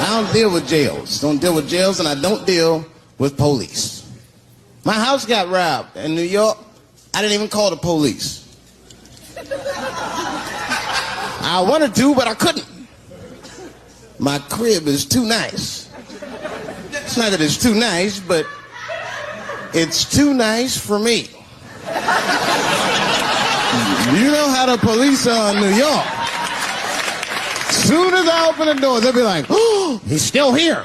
I don't deal with jails. Don't deal with jails, and I don't deal with police. My house got robbed in New York. I didn't even call the police. I wanted to, but I couldn't. My crib is too nice. It's not that it's too nice, but it's too nice for me. You know how the police are in New York. Soon as I open the door, they'll be like, oh, he's still here.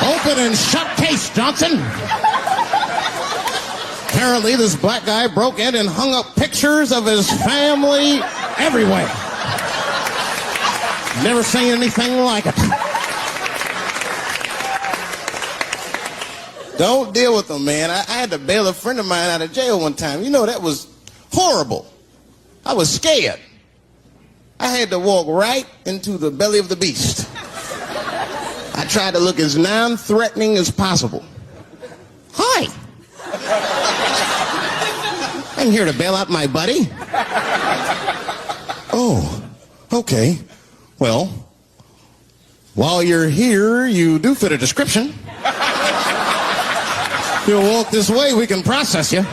Open and shut case, Johnson. Apparently, this black guy broke in and hung up pictures of his family everywhere. Never seen anything like it. Don't deal with them, man. I had to bail a friend of mine out of jail one time. You know, that was horrible. I was scared. I had to walk right into the belly of the beast. I tried to look as non-threatening as possible. Hi. I'm here to bail out my buddy. Oh, okay. Well, while you're here, you do fit a description. If you'll walk this way, we can process you.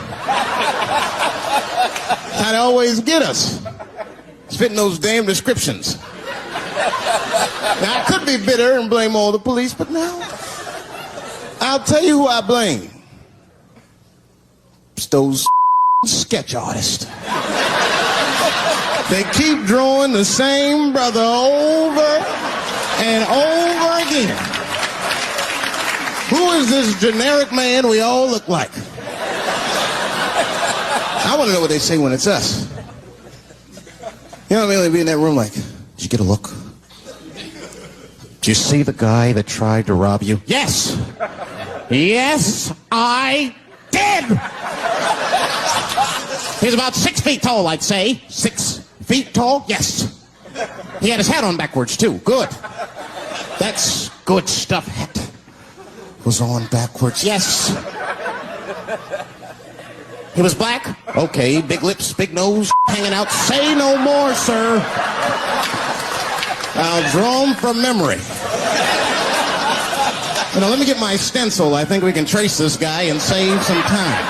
I'd always get us. Fitting those damn descriptions. Now, I could be bitter and blame all the police, but now, I'll tell you who I blame. It's those sketch artists. They keep drawing the same brother over and over again. Who is this generic man we all look like? I want to know what they say when it's us. You know what I mean? They'd be in that room like, did you get a look? Did you see the guy that tried to rob you? Yes. Yes, I did. He's about 6 feet tall, I'd say. 6 feet tall? Yes. He had his hat on backwards, too. Good. That's good stuff. Hat was on backwards. Yes. He was black? Okay, big lips, big nose, hanging out. Say no more, sir. I'll draw him from memory. You know, let me get my stencil. I think we can trace this guy and save some time.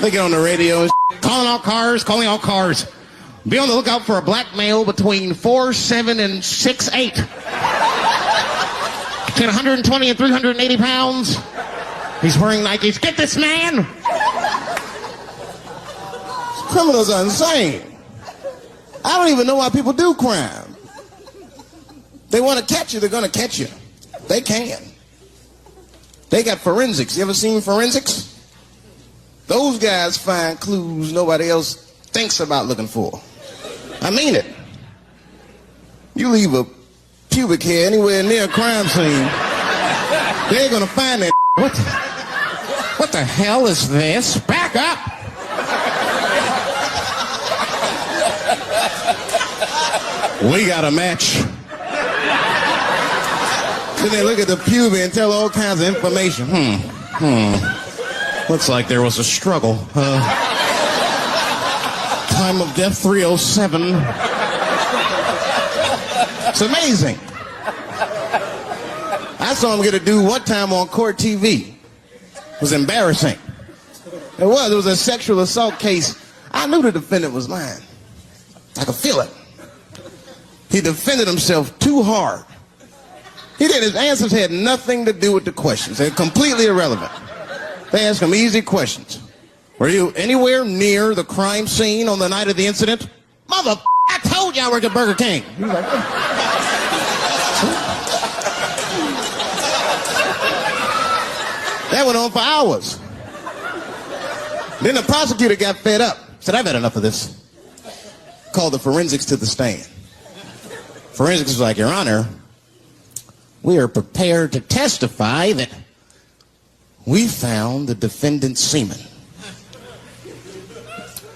They get on the radio and calling all cars. Be on the lookout for a black male between 4'7" and 6'8". Between 120 and 380 pounds. He's wearing Nikes. Get this man! Criminals are insane. I don't even know why people do crime. They want to catch you, they're going to catch you. They can. They got forensics. You ever seen forensics? Those guys find clues nobody else thinks about looking for. I mean it. You leave a pubic hair anywhere near a crime scene, they're going to find that. What the hell is this? Back up! We got a match. Then they look at the pubes and tell all kinds of information. Looks like there was a struggle. Time of death 307. It's amazing. I saw him get a dude one time on court TV. It was embarrassing. It was a sexual assault case. I knew the defendant was lying. I could feel it. He defended himself too hard. He did. His answers had nothing to do with the questions. They're completely irrelevant. They asked him easy questions. Were you anywhere near the crime scene on the night of the incident? Mother, I told you I worked at Burger King. He was like, that went on for hours. Then the prosecutor got fed up. Said, I've had enough of this. Called the forensics to the stand. Forensics was like, Your Honor, we are prepared to testify that we found the defendant's semen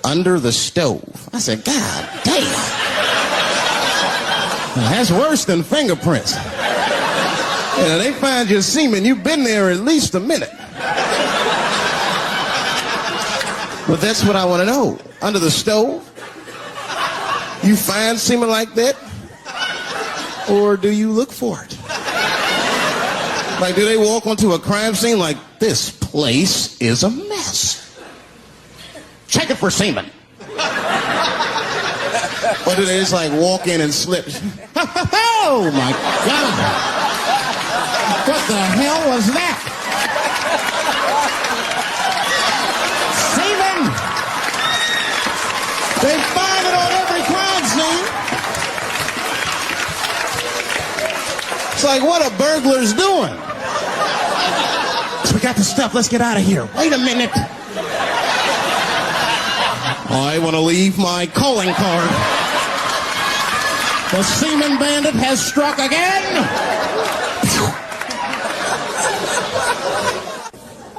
under the stove. I said, God damn. That's worse than fingerprints. You know, they find your semen, you've been there at least a minute. But that's what I want to know. Under the stove? You find semen like that? Or do you look for it? Like, do they walk onto a crime scene like, this place is a mess? Check it for semen. Or do they just like walk in and slip? Oh my God! What the hell was that? Semen! They find it on every crime scene. It's like, what are burglars doing? We got the stuff, let's get out of here. Wait a minute. I want to leave my calling card. The semen bandit has struck again.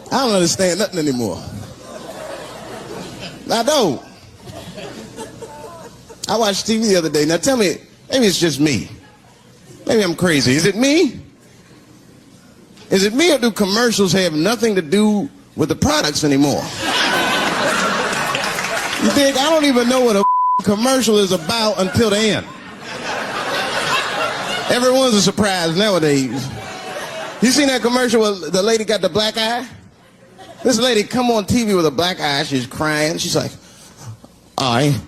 I don't understand nothing anymore. I don't. I watched TV the other day. Now tell me, maybe it's just me. Maybe I'm crazy. Is it me? Is it me, or do commercials have nothing to do with the products anymore? You think I don't even know what a commercial is about until the end. Everyone's a surprise nowadays. You seen that commercial where the lady got the black eye? This lady come on TV with a black eye. She's crying. She's like, I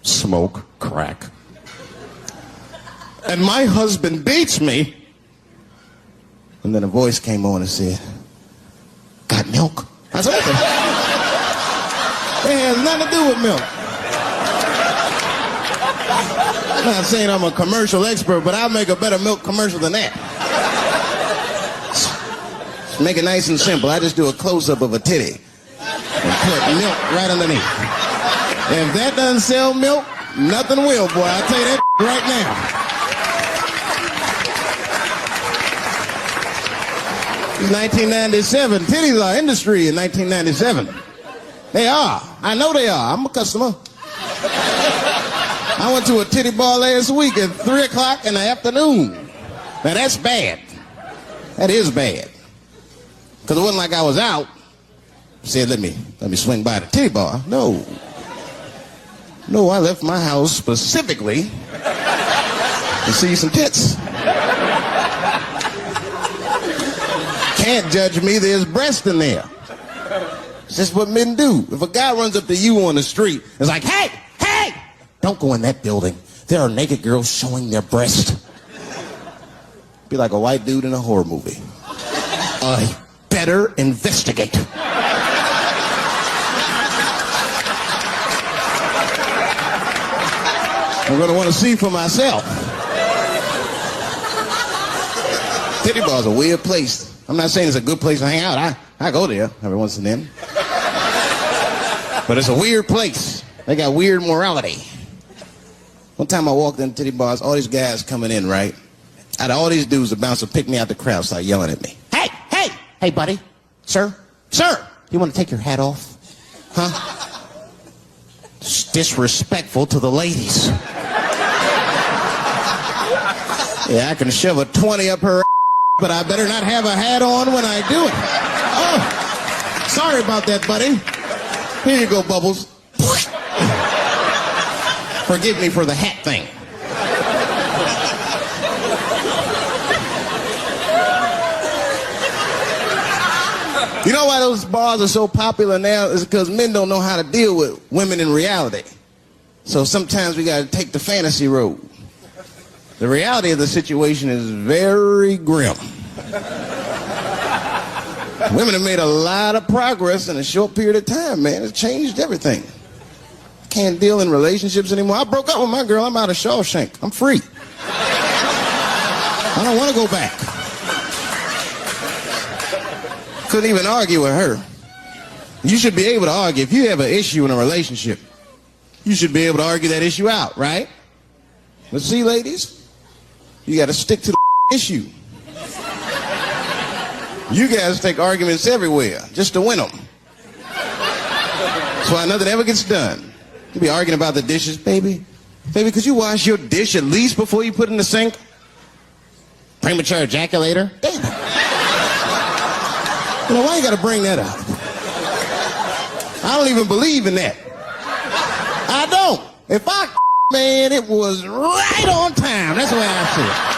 smoke crack. And my husband beats me. And then a voice came on and said, got milk? I said, it has nothing to do with milk. I'm not saying I'm a commercial expert, but I'll make a better milk commercial than that. Just make it nice and simple. I just do a close-up of a titty and put milk right underneath. If that doesn't sell milk, nothing will, boy. I'll tell you that right now. It's 1997. Titties are industry in 1997. They are. I know they are. I'm a customer. I went to a titty bar last week at 3 o'clock in the afternoon. Now that's bad. That is bad. Because it wasn't like I was out. Said, let me swing by the titty bar. No, I left my house specifically to see some tits. Can't judge me, there's breast in there. It's just what men do. If a guy runs up to you on the street, it's like, hey, don't go in that building. There are naked girls showing their breast. Be like a white dude in a horror movie. I better investigate. I'm going to want to see for myself. Titty bar's a weird place. I'm not saying it's a good place to hang out. I go there every once and then. But it's a weird place. They got weird morality. One time I walked in titty bars, all these guys coming in, right? Out of all these dudes, the bouncer picked me out the crowd, started yelling at me. Hey, buddy. Sir, you want to take your hat off? Huh? It's disrespectful to the ladies. Yeah, I can shove a 20 up her, but I better not have a hat on when I do it. Oh, sorry about that, buddy. Here you go, Bubbles. Forgive me for the hat thing. You know why those bars are so popular now? Is because men don't know how to deal with women in reality. So sometimes we got to take the fantasy road. The reality of the situation is very grim. Women have made a lot of progress in a short period of time, man. It's changed everything. Can't deal in relationships anymore. I broke up with my girl. I'm out of Shawshank. I'm free. I don't want to go back. Couldn't even argue with her. You should be able to argue. If you have an issue in a relationship, you should be able to argue that issue out, right? But see, ladies, you got to stick to the issue. You guys take arguments everywhere just to win them. That's why nothing ever gets done. You be arguing about the dishes, baby. Baby, could you wash your dish at least before you put it in the sink? Premature ejaculator? Damn it. You know, why you gotta bring that up? I don't even believe in that. I don't. If I man, it was right on time. That's the way I see it.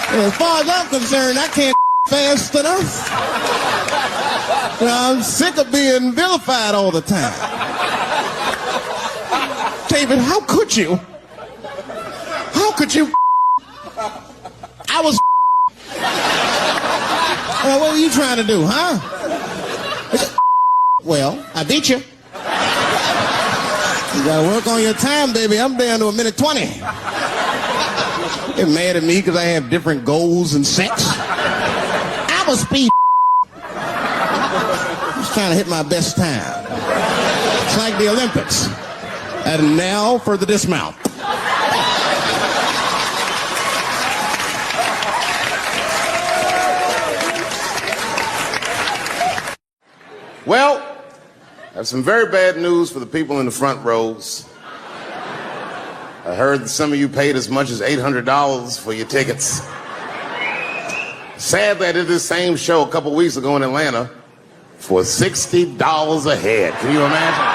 And as far as I'm concerned, I can't fast enough. I'm sick of being vilified all the time. David, how could you? How could you? I was. What were you trying to do, huh? Well, I beat you. You gotta work on your time, baby. I'm down to 1:20. They're mad at me because I have different goals and sex. I'm a speed. I'm just trying to hit my best time. It's like the Olympics. And now for the dismount. Well, I have some very bad news for the people in the front rows. I heard that some of you paid as much as $800 for your tickets. Sadly, I did this same show a couple weeks ago in Atlanta for $60 a head. Can you imagine?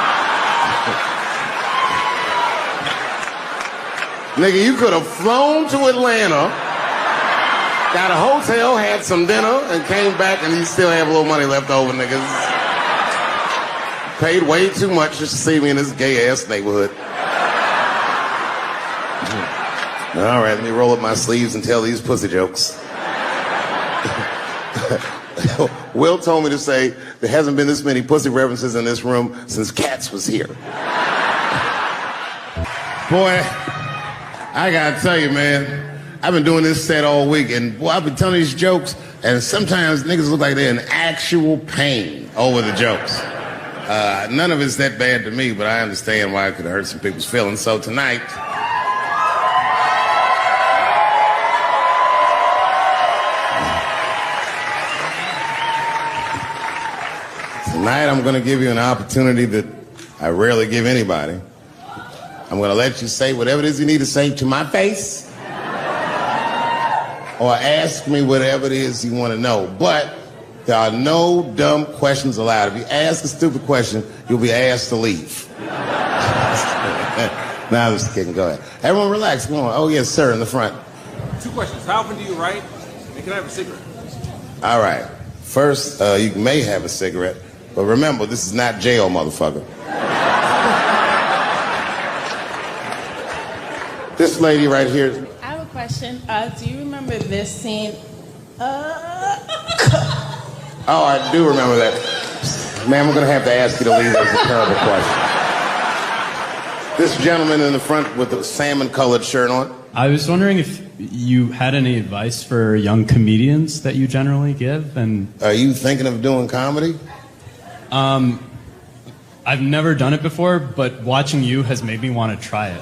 Nigga, you could have flown to Atlanta, got a hotel, had some dinner, and came back and you still have a little money left over, niggas. Paid way too much just to see me in this gay-ass neighborhood. All right, let me roll up my sleeves and tell these pussy jokes. Will told me to say there hasn't been this many pussy references in this room since Cats was here. Boy, I gotta tell you, man, I've been doing this set all week, and boy, I've been telling these jokes, and sometimes niggas look like they're in actual pain over the jokes. None of it's that bad to me, but I understand why it could hurt some people's feelings. So tonight I'm going to give you an opportunity that I rarely give anybody. I'm going to let you say whatever it is you need to say to my face, or ask me whatever it is you want to know. But there are no dumb questions allowed. If you ask a stupid question, you'll be asked to leave. Now I'm just kidding. Go ahead. Everyone relax. Come on. Oh, yes, sir, in the front. 2 questions. How often do you write? And can I have a cigarette? All right. First, you may have a cigarette, but remember, this is not jail, motherfucker. This lady right here. I have a question. Do you remember this scene? Oh, I do remember that. Ma'am, we're going to have to ask you to leave. That's a terrible question. This gentleman in the front with the salmon-colored shirt on. I was wondering if you had any advice for young comedians that you generally give, and... Are you thinking of doing comedy? I've never done it before, but watching you has made me want to try it.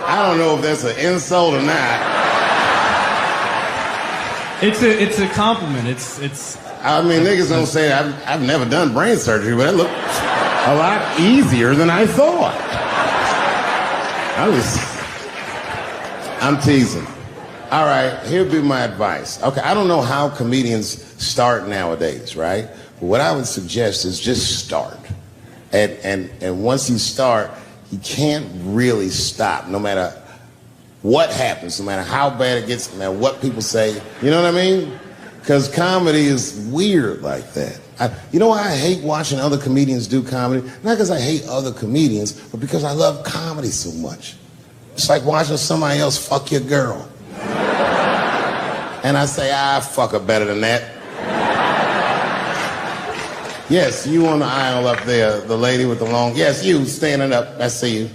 I don't know if that's an insult or not. It's a compliment. It's. I mean, niggas don't say I've never done brain surgery, but it looked a lot easier than I thought. I'm teasing. All right, here'd be my advice. Okay, I don't know how comedians start nowadays, right? But what I would suggest is just start. And once you start, you can't really stop, no matter what happens, no matter how bad it gets, no matter what people say. You know what I mean? Because comedy is weird like that. You know why I hate watching other comedians do comedy? Not because I hate other comedians, but because I love comedy so much. It's like watching somebody else fuck your girl. And I say, fuck her better than that. Yes, you on the aisle up there, the lady with the long... Yes, you, standing up. I see you.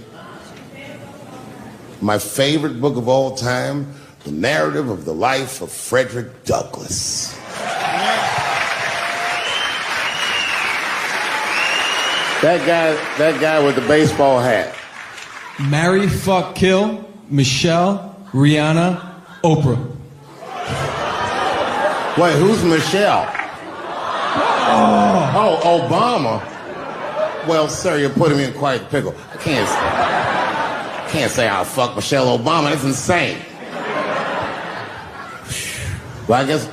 My favorite book of all time, The Narrative of the Life of Frederick Douglass. That guy with the baseball hat. Marry, fuck, kill, Michelle, Rihanna, Oprah. Wait, who's Michelle? Oh, Obama. Well, sir, you're putting me in quite a pickle. I can't say I'll fuck Michelle Obama. That's insane. Well, I guess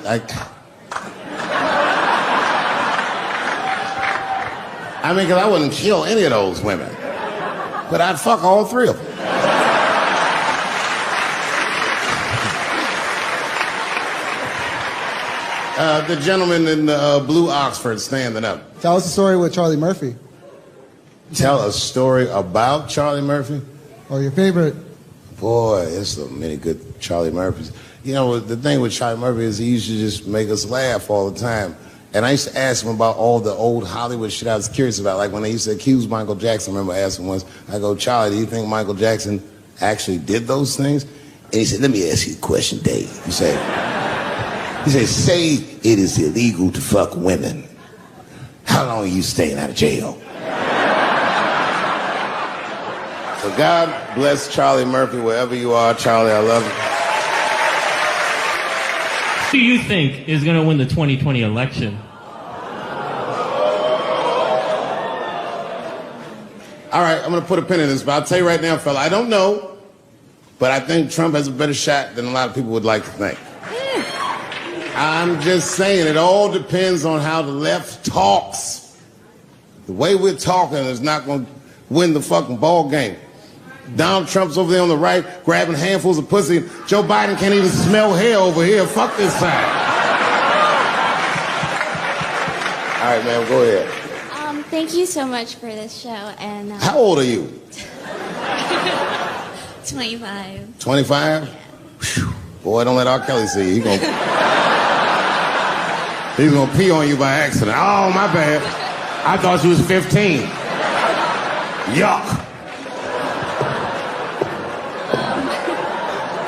I mean, because I wouldn't kill any of those women, but I'd fuck all three of them. The gentleman in the blue Oxford standing up. Tell us a story with Charlie Murphy. Tell a story about Charlie Murphy? Or your favorite. Boy, there's so many good Charlie Murphys. You know, the thing with Charlie Murphy is he used to just make us laugh all the time. And I used to ask him about all the old Hollywood shit I was curious about. Like when they used to accuse Michael Jackson, I remember asking once, I go, Charlie, do you think Michael Jackson actually did those things? And he said, let me ask you a question, Dave. He said, say it is illegal to fuck women. How long are you staying out of jail? So God bless Charlie Murphy, wherever you are. Charlie, I love you. Who do you think is going to win the 2020 election? All right, I'm going to put a pin in this, but I'll tell you right now, fella, I don't know, but I think Trump has a better shot than a lot of people would like to think. I'm just saying, it all depends on how the left talks. The way we're talking is not going to win the fucking ball game. Donald Trump's over there on the right, grabbing handfuls of pussy. Joe Biden can't even smell hair over here. Fuck this side. All right, man, go ahead. Thank you so much for this show. And How old are you? 25. 25? Yeah. Boy, don't let R. Kelly see you. He's gonna pee on you by accident. Oh, my bad. I thought you was 15. Yuck.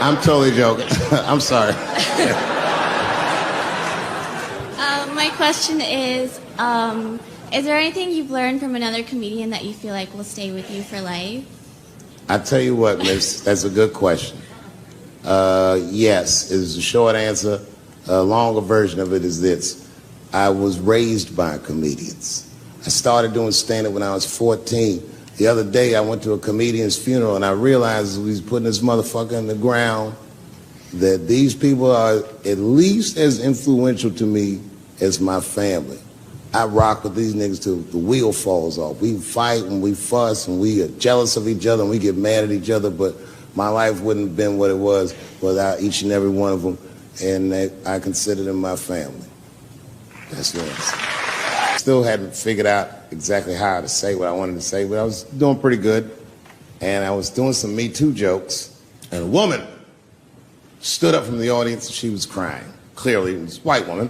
I'm totally joking. I'm sorry. My question is there anything you've learned from another comedian that you feel like will stay with you for life? I tell you what, miss, that's a good question. Yes, is the short answer. A longer version of it is this. I was raised by comedians. I started doing stand-up when I was 14. The other day, I went to a comedian's funeral, and I realized as we was putting this motherfucker in the ground that these people are at least as influential to me as my family. I rock with these niggas till the wheel falls off. We fight and we fuss and we are jealous of each other and we get mad at each other, but my life wouldn't have been what it was without each and every one of them, and I consider them my family. That's the answer. Still hadn't figured out exactly how to say what I wanted to say, but I was doing pretty good. And I was doing some Me Too jokes, and a woman stood up from the audience and she was crying. Clearly, it was a white woman.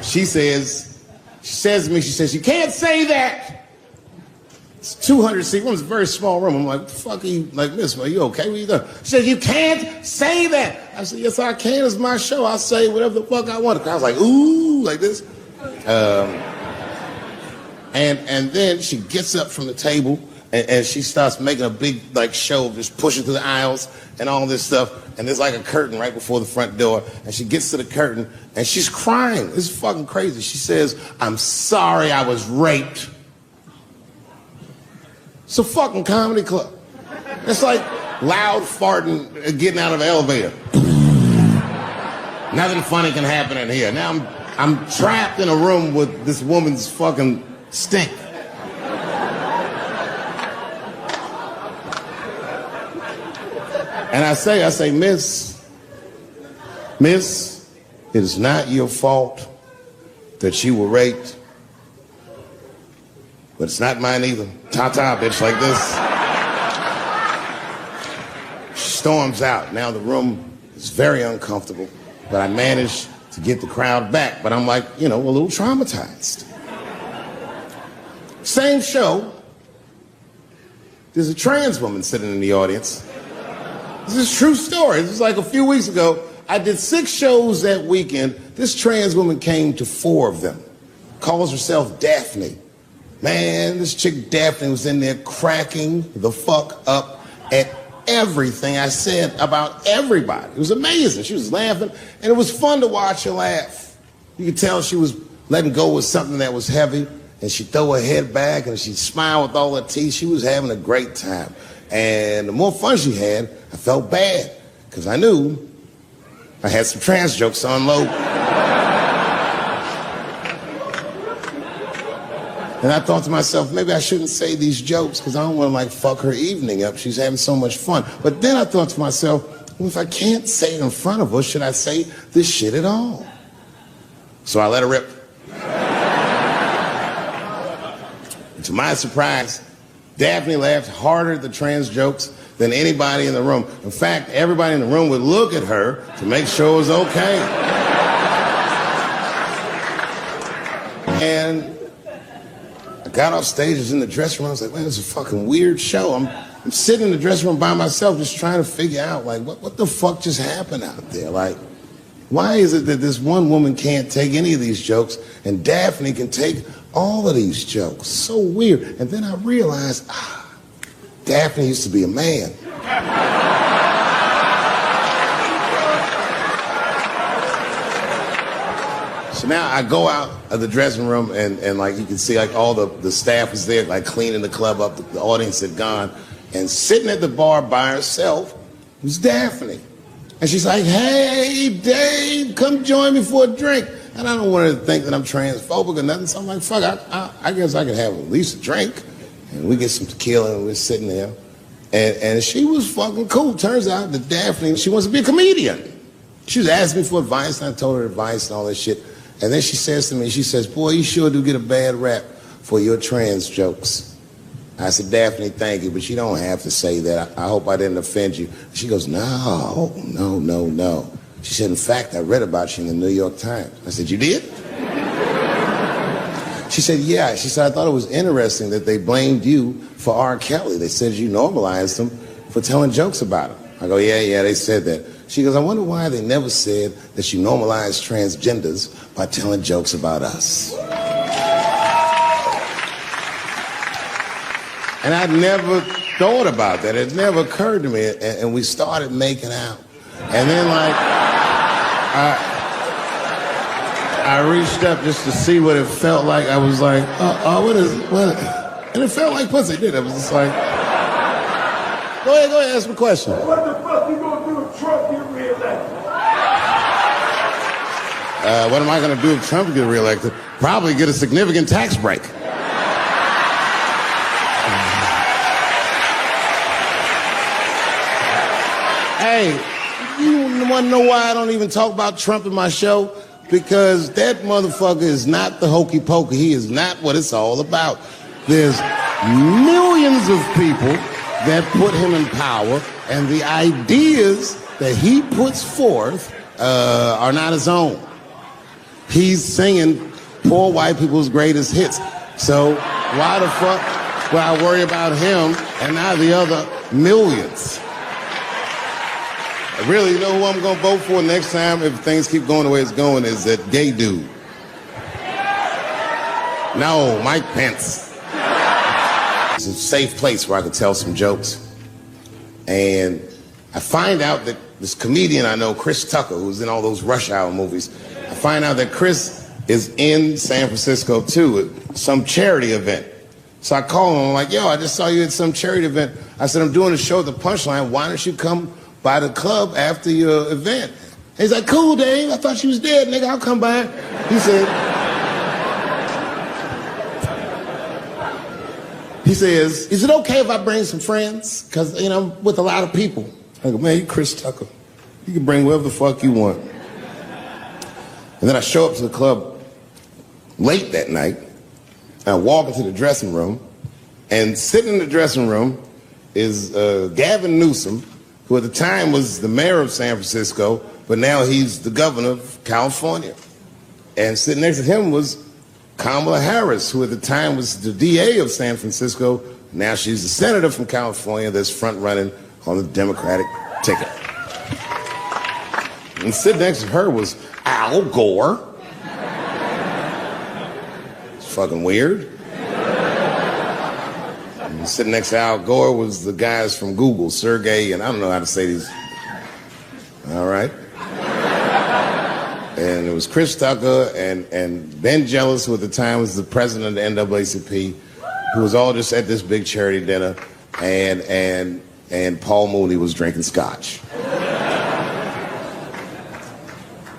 She says to me, you can't say that. It's 200 seat room. It's a very small room. I'm like, what the fuck are you, like, miss, are you okay? What are you doing? She says, you can't say that. I said, yes, I can. It's my show. I'll say whatever the fuck I want. I was like, ooh, like this. And then she gets up from the table and she starts making a big, like, show, just pushing through the aisles and all this stuff. And there's like a curtain right before the front door. And she gets to the curtain and she's crying. This is fucking crazy. She says, I'm sorry I was raped. It's a fucking comedy club. It's like loud farting getting out of an elevator. Nothing funny can happen in here. Now I'm trapped in a room with this woman's fucking stink. And I say, miss, it is not your fault that you were raped. But it's not mine either. Ta-ta, bitch, like this. She storms out. Now the room is very uncomfortable, but I managed to get the crowd back. But I'm like, a little traumatized. Same show. There's a trans woman sitting in the audience. This is a true story. This was like a few weeks ago. I did 6 shows that weekend. This trans woman came to 4 of them. Calls herself Daphne. Man, this chick Daphne was in there cracking the fuck up at everything I said about everybody. It was amazing. She was laughing, and it was fun to watch her laugh. You could tell she was letting go with something that was heavy, and she'd throw her head back, and she'd smile with all her teeth. She was having a great time. And the more fun she had, I felt bad, because I knew I had some trans jokes to unload. And I thought to myself, maybe I shouldn't say these jokes because I don't want to like fuck her evening up. She's having so much fun. But then I thought to myself, well, if I can't say it in front of her, should I say this shit at all? So I let her rip. And to my surprise, Daphne laughed harder at the trans jokes than anybody in the room. In fact, everybody in the room would look at her to make sure it was okay. And I got off stage, I was in the dressing room, I was like, man, this is a fucking weird show. I'm sitting in the dressing room by myself just trying to figure out, like, what the fuck just happened out there? Like, why is it that this one woman can't take any of these jokes and Daphne can take all of these jokes? So weird. And then I realized, Daphne used to be a man. So now I go out of the dressing room and like you can see like all the staff was there like cleaning the club up, the audience had gone, and sitting at the bar by herself was Daphne. And she's like, hey Dave, come join me for a drink. And I don't want her to think that I'm transphobic or nothing, so I'm like, fuck, I guess I can have at least a drink. And we get some tequila and we're sitting there. And she was fucking cool. Turns out that Daphne, she wants to be a comedian. She was asking me for advice and I told her advice and all that shit. And then she says to me, she says, boy, you sure do get a bad rap for your trans jokes. I said, Daphne, thank you, but you don't have to say that. I hope I didn't offend you. She goes, no. She said, in fact, I read about you in the New York Times. I said, you did? She said, yeah. She said, I thought it was interesting that they blamed you for R. Kelly. They said you normalized him for telling jokes about him. I go, yeah, they said that. She goes, I wonder why they never said that you normalized transgenders by telling jokes about us. And I'd never thought about that. It never occurred to me. And we started making out. And then like, I reached up just to see what it felt like. I was like, what? And it felt like pussy, didn't it? It was just like, go ahead, ask me a question. What the fuck you gonna do if Trump get reelected? What am I gonna do if Trump gets reelected? Probably get a significant tax break. Hey, you wanna know why I don't even talk about Trump in my show? Because that motherfucker is not the hokey pokey. He is not what it's all about. There's millions of people that put him in power, and the ideas that he puts forth are not his own. He's singing poor white people's greatest hits. So why the fuck would I worry about him and not the other millions? Really, you know who I'm gonna vote for next time if things keep going the way it's going is that gay dude. No, Mike Pence. It's a safe place where I can tell some jokes. And I find out that this comedian I know, Chris Tucker, who's in all those Rush Hour movies, I find out that Chris is in San Francisco too at some charity event. So I call him, I'm like, yo, I just saw you at some charity event. I said, I'm doing a show at the Punchline. Why don't you come by the club after your event? And he's like, cool, Dave. I thought you was dead, nigga. I'll come by. He says, is it okay if I bring some friends? Because, you know, I'm with a lot of people. I go, man, you Chris Tucker. You can bring whoever the fuck you want. And then I show up to the club late that night. And I walk into the dressing room. And sitting in the dressing room is Gavin Newsom, who at the time was the mayor of San Francisco, but now he's the governor of California. And sitting next to him was Kamala Harris, who at the time was the DA of San Francisco. Now she's the senator from California that's front running on the Democratic ticket. And sitting next to her was Al Gore. It's fucking weird. And sitting next to Al Gore was the guys from Google, Sergey, and I don't know how to say these. All right. And it was Chris Tucker and Ben Jealous, who at the time was the president of the NAACP, who was all just at this big charity dinner. and Paul Mooney was drinking scotch.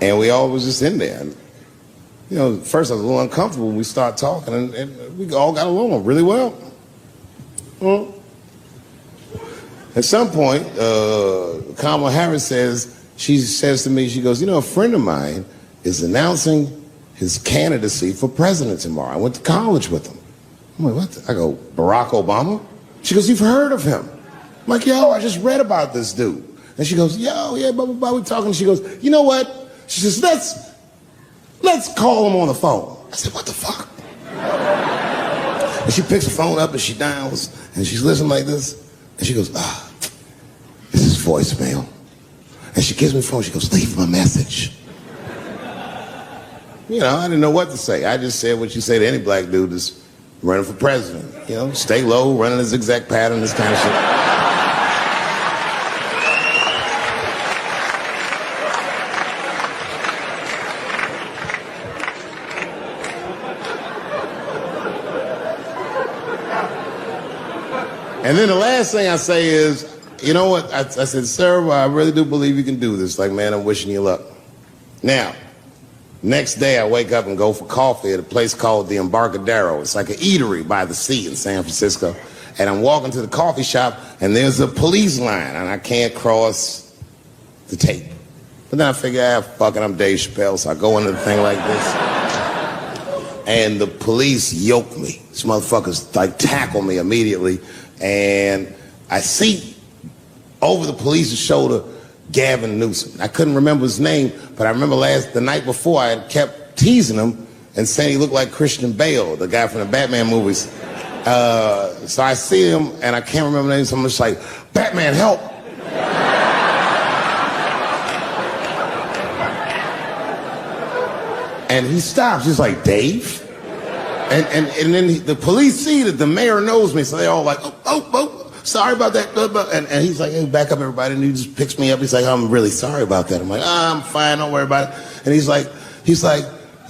And we all was just in there. And, you know, first I was a little uncomfortable when we started talking, and we all got along really well. Well, at some point, Kamala Harris says to me, she goes, you know, a friend of mine is announcing his candidacy for president tomorrow. I went to college with him. I'm like, what? I go, Barack Obama? She goes, you've heard of him? I'm like, yo, I just read about this dude. And she goes, yo, yeah, blah, blah, blah, we talking. She goes, you know what? She says, let's call him on the phone. I said, what the fuck? And she picks the phone up and she dials and she's listening like this. And she goes, this is voicemail. And she gives me the phone. She goes, leave him a message. You know, I didn't know what to say. I just said what you say to any black dude that's running for president. You know, stay low, running a zigzag pattern, this kind of shit. And then the last thing I say is, you know what? I said, sir, well, I really do believe you can do this. Like, man, I'm wishing you luck. Now, next day I wake up and go for coffee at a place called the Embarcadero. It's like an eatery by the sea in San Francisco. And I'm walking to the coffee shop and there's a police line and I can't cross the tape. But then I figure, fuck it, I'm Dave Chappelle, so I go into the thing like this. And the police yoke me. These motherfuckers like tackle me immediately. And I see over the police's shoulder Gavin Newsom. I couldn't remember his name, but I remember the night before I had kept teasing him and saying he looked like Christian Bale, the guy from the Batman movies. So I see him and I can't remember the name, so I'm just like, Batman, help! And he stops, he's like, Dave? And then the police see that the mayor knows me, so they're all like, oh, sorry about that. And he's like, hey, back up, everybody. And he just picks me up. He's like, I'm really sorry about that. I'm like, I'm fine, don't worry about it. And he's like,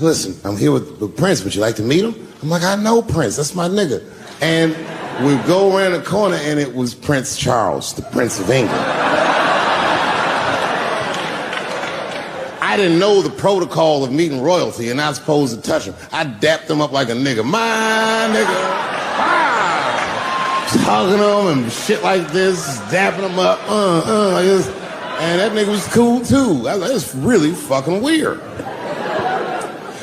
listen, I'm here with Prince. Would you like to meet him? I'm like, I know Prince. That's my nigga. And we go around the corner, and it was Prince Charles, the Prince of England. I didn't know the protocol of meeting royalty. You're not supposed to touch him. I dapped him up like a nigga. My nigga. Just hugging him and shit like this, dapping him up. Like this. And that nigga was cool too. I was like, it's really fucking weird.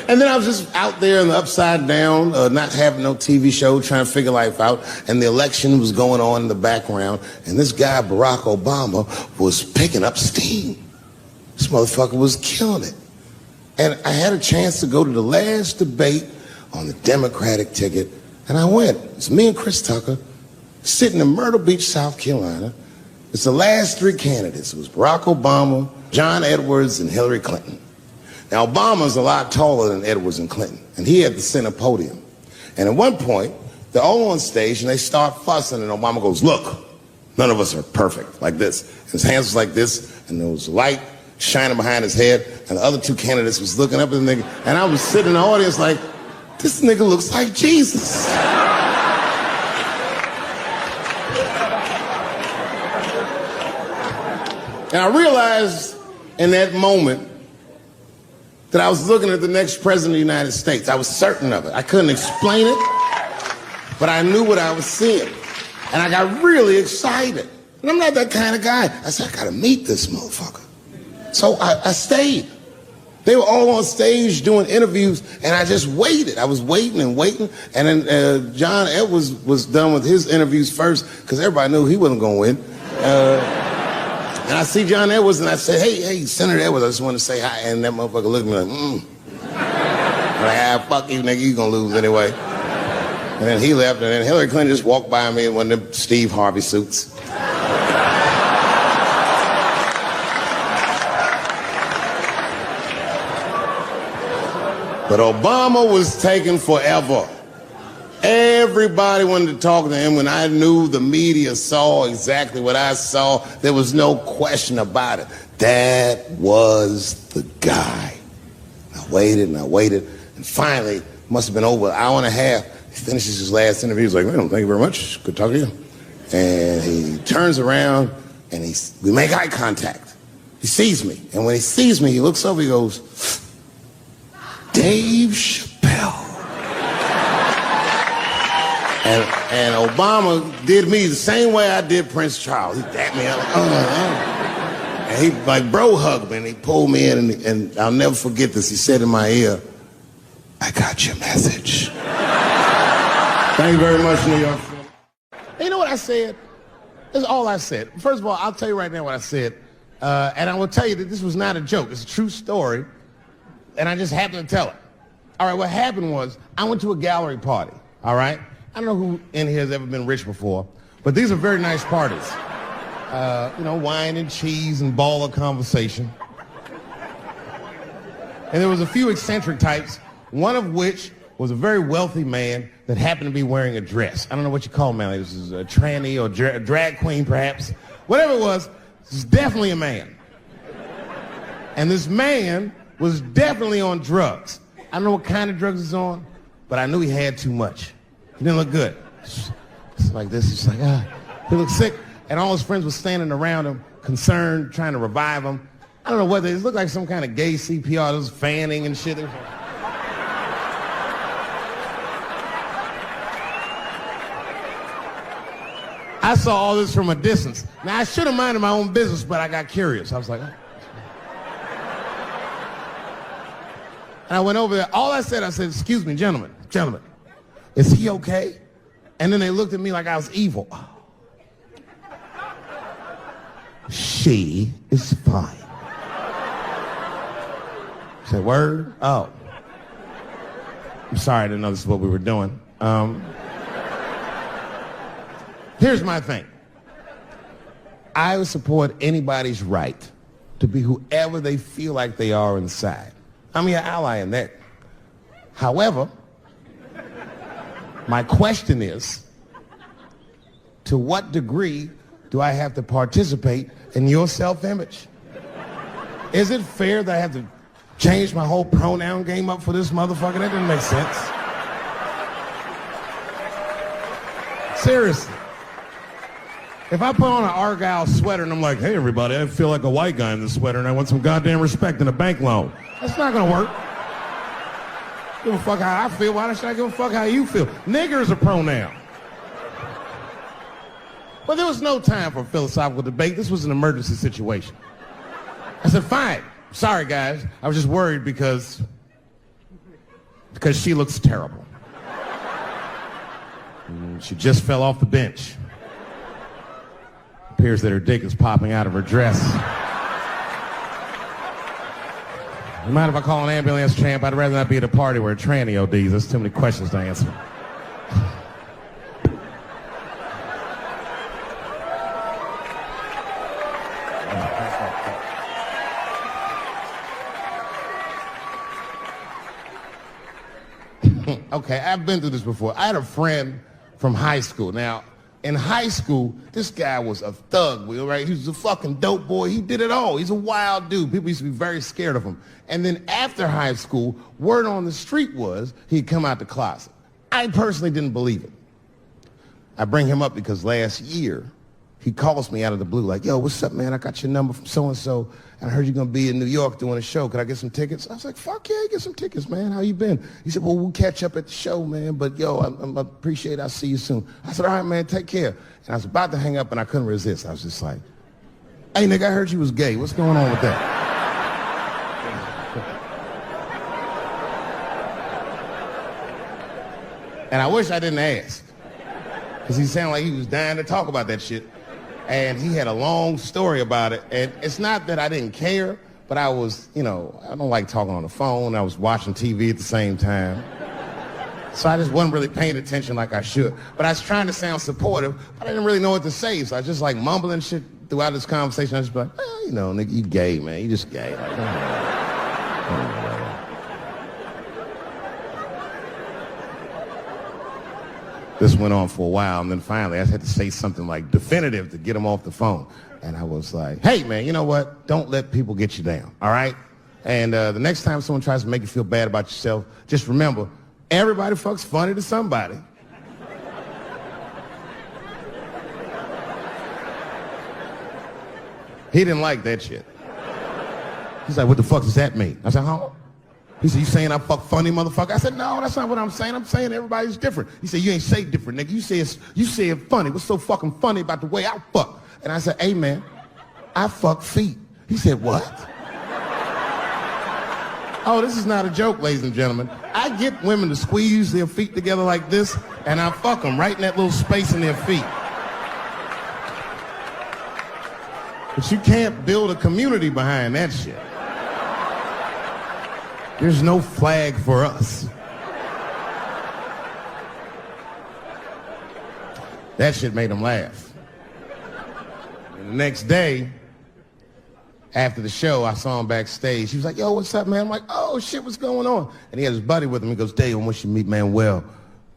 And then I was just out there in the upside down, not having no TV show, trying to figure life out. And the election was going on in the background. And this guy, Barack Obama, was picking up steam. This motherfucker was killing it. And I had a chance to go to the last debate on the Democratic ticket, and I went. It's me and Chris Tucker sitting in Myrtle Beach, South Carolina. It's the last three candidates. It was Barack Obama, John Edwards, and Hillary Clinton. Now, Obama's a lot taller than Edwards and Clinton, and he had the center podium. And at one point, they're all on stage, and they start fussing, and Obama goes, look, none of us are perfect, like this. His hands was like this, and there was light shining behind his head, and the other two candidates was looking up at the nigga, and I was sitting in the audience like, this nigga looks like Jesus. And I realized in that moment that I was looking at the next president of the United States. I was certain of it. I couldn't explain it, but I knew what I was seeing. And I got really excited. And I'm not that kind of guy. I said, I gotta meet this motherfucker. So I stayed. They were all on stage doing interviews, and I just waited. I was waiting and waiting, and then John Edwards was done with his interviews first, because everybody knew he wasn't going to win. And I see John Edwards, and I said, hey, Senator Edwards, I just want to say hi. And that motherfucker looked at me like, I'm like, fuck you, nigga, you going to lose anyway. And then he left, and then Hillary Clinton just walked by me in one of them Steve Harvey suits. But Obama was taking forever. Everybody wanted to talk to him. When I knew the media saw exactly what I saw, there was no question about it. That was the guy. I waited and I waited, and finally, it must have been over an hour and a half, he finishes his last interview. He's like, man, thank you very much. Good talking to you. And he turns around and we make eye contact. He sees me. And when he sees me, he looks over, he goes, Dave Chappelle. And Obama did me the same way I did Prince Charles. He tapped me up. And he like bro hugged me and he pulled me in and I'll never forget this. He said in my ear, I got your message. Thank you very much, New York. You know what I said? That's all I said. First of all, I'll tell you right now what I said. And I will tell you that this was not a joke. It's a true story. And I just happened to tell it. All right, what happened was I went to a gallery party, all right? I don't know who in here has ever been rich before, but these are very nice parties. You know, wine and cheese and baller conversation. And there was a few eccentric types, one of which was a very wealthy man that happened to be wearing a dress. I don't know what you call him, man. This is a tranny or a drag queen, perhaps. Whatever it was definitely a man. And this man was definitely on drugs. I don't know what kind of drugs he's on, but I knew he had too much. He didn't look good. It's like this. It's like, he looked sick. And all his friends were standing around him, concerned, trying to revive him. I don't know whether it looked like some kind of gay CPR. There was fanning and shit. I saw all this from a distance. Now, I should have minded my own business, but I got curious. I was like, oh. And I went over there. All I said, excuse me, gentlemen, is he okay? And then they looked at me like I was evil. She is fine. I said, word? Oh. I'm sorry, I didn't know this is what we were doing. Here's my thing. I would support anybody's right to be whoever they feel like they are inside. I'm your ally in that. However, my question is, to what degree do I have to participate in your self-image? Is it fair that I have to change my whole pronoun game up for this motherfucker? That doesn't make sense. Seriously. If I put on an Argyle sweater and I'm like, hey everybody, I feel like a white guy in this sweater and I want some goddamn respect and a bank loan. That's not gonna work. Give a fuck how I feel. Why should I give a fuck how you feel? Nigger is a pronoun. But there was no time for philosophical debate. This was an emergency situation. I said, fine. Sorry, guys. I was just worried because she looks terrible. She just fell off the bench. Appears that her dick is popping out of her dress. You mind if I call an ambulance, champ? I'd rather not be at a party where a tranny ODs. There's too many questions to answer. Okay, I've been through this before. I had a friend from high school. Now, in high school, this guy was a thug, right? He was a fucking dope boy. He did it all. He's a wild dude. People used to be very scared of him. And then after high school, word on the street was he'd come out the closet. I personally didn't believe it. I bring him up because last year, he calls me out of the blue like, yo, what's up, man? I got your number from so-and-so, and I heard you're going to be in New York doing a show. Could I get some tickets? I was like, fuck yeah, get some tickets, man. How you been? He said, well, we'll catch up at the show, man, but yo, I appreciate it. I'll see you soon. I said, all right, man, take care. And I was about to hang up, and I couldn't resist. I was just like, hey, nigga, I heard you was gay. What's going on with that? And I wish I didn't ask, because he sounded like he was dying to talk about that shit. And he had a long story about it. And it's not that I didn't care, but I was, I don't like talking on the phone. I was watching TV at the same time. So I just wasn't really paying attention like I should. But I was trying to sound supportive, but I didn't really know what to say. So I was just like mumbling shit throughout this conversation. I was just like, nigga, you gay, man. You just gay. Like, This went on for a while, and then finally I had to say something like definitive to get him off the phone. And I was like, hey, man, you know what? Don't let people get you down, all right? And the next time someone tries to make you feel bad about yourself, just remember, everybody fucks funny to somebody. He didn't like that shit. He's like, what the fuck does that mean? I said, huh? He said, you saying I fuck funny, motherfucker? I said, no, that's not what I'm saying. I'm saying everybody's different. He said, you ain't say different, nigga. You say it funny. What's so fucking funny about the way I fuck? And I said, hey, man, I fuck feet. He said, what? Oh, this is not a joke, ladies and gentlemen. I get women to squeeze their feet together like this, and I fuck them right in that little space in their feet. But you can't build a community behind that shit. There's no flag for us. That shit made him laugh. And the next day, after the show, I saw him backstage. He was like, yo, what's up, man? I'm like, oh, shit, what's going on? And he had his buddy with him. He goes, Dave, I want you to meet Manuel.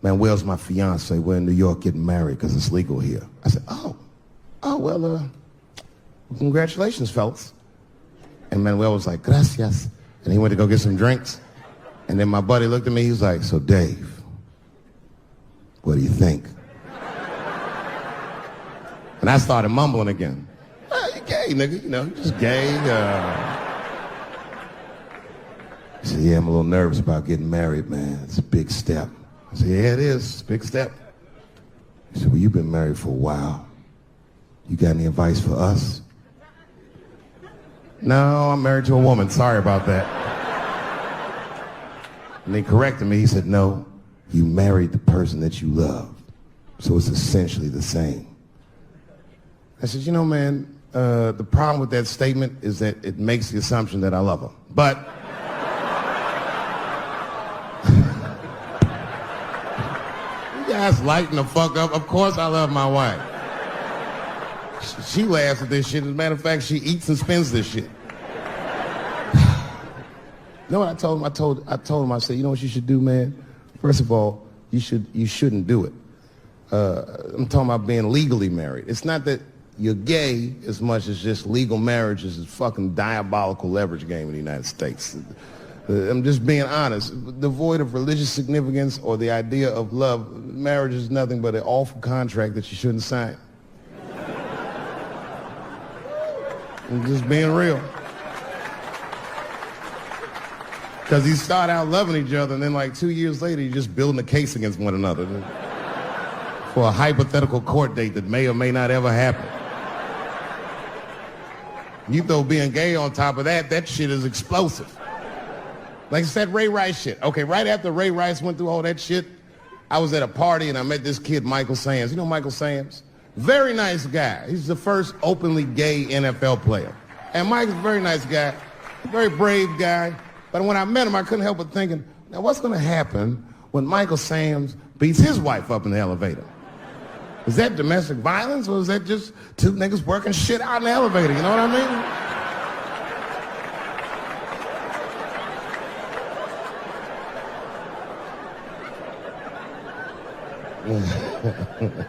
Manuel's my fiance. We're in New York getting married because it's legal here. I said, well, congratulations, fellas. And Manuel was like, gracias. And he went to go get some drinks. And then my buddy looked at me. He was like, so, Dave, what do you think? And I started mumbling again. You gay, nigga. You know, just gay. He said, yeah, I'm a little nervous about getting married, man. It's a big step. I said, yeah, it is. It's a big step. He said, well, you've been married for a while. You got any advice for us? No, I'm married to a woman. Sorry about that. And they corrected me. He said, no, you married the person that you love. So it's essentially the same. I said, you know, man, the problem with that statement is that it makes the assumption that I love her. But you guys lighten the fuck up. Of course I love my wife. She laughs at this shit. As a matter of fact, she eats and spends this shit. You know what I told him? I told him, I said, you know what you should do, man? First of all, you shouldn't do it. I'm talking about being legally married. It's not that you're gay as much as just legal marriage is a fucking diabolical leverage game in the United States. I'm just being honest. Devoid of religious significance or the idea of love, marriage is nothing but an awful contract that you shouldn't sign. I'm just being real. Because you start out loving each other, and then like 2 years later, you're just building a case against one another for a hypothetical court date that may or may not ever happen. You throw being gay on top of that, that shit is explosive. Like I said, Ray Rice shit. Okay, right after Ray Rice went through all that shit, I was at a party and I met this kid, Michael Sams. You know Michael Sams? Very nice guy. He's the first openly gay NFL player. And Mike's a very nice guy, a very brave guy. But when I met him, I couldn't help but thinking, now what's going to happen when Michael Sams beats his wife up in the elevator? Is that domestic violence, or is that just two niggas working shit out in the elevator? You know what I mean?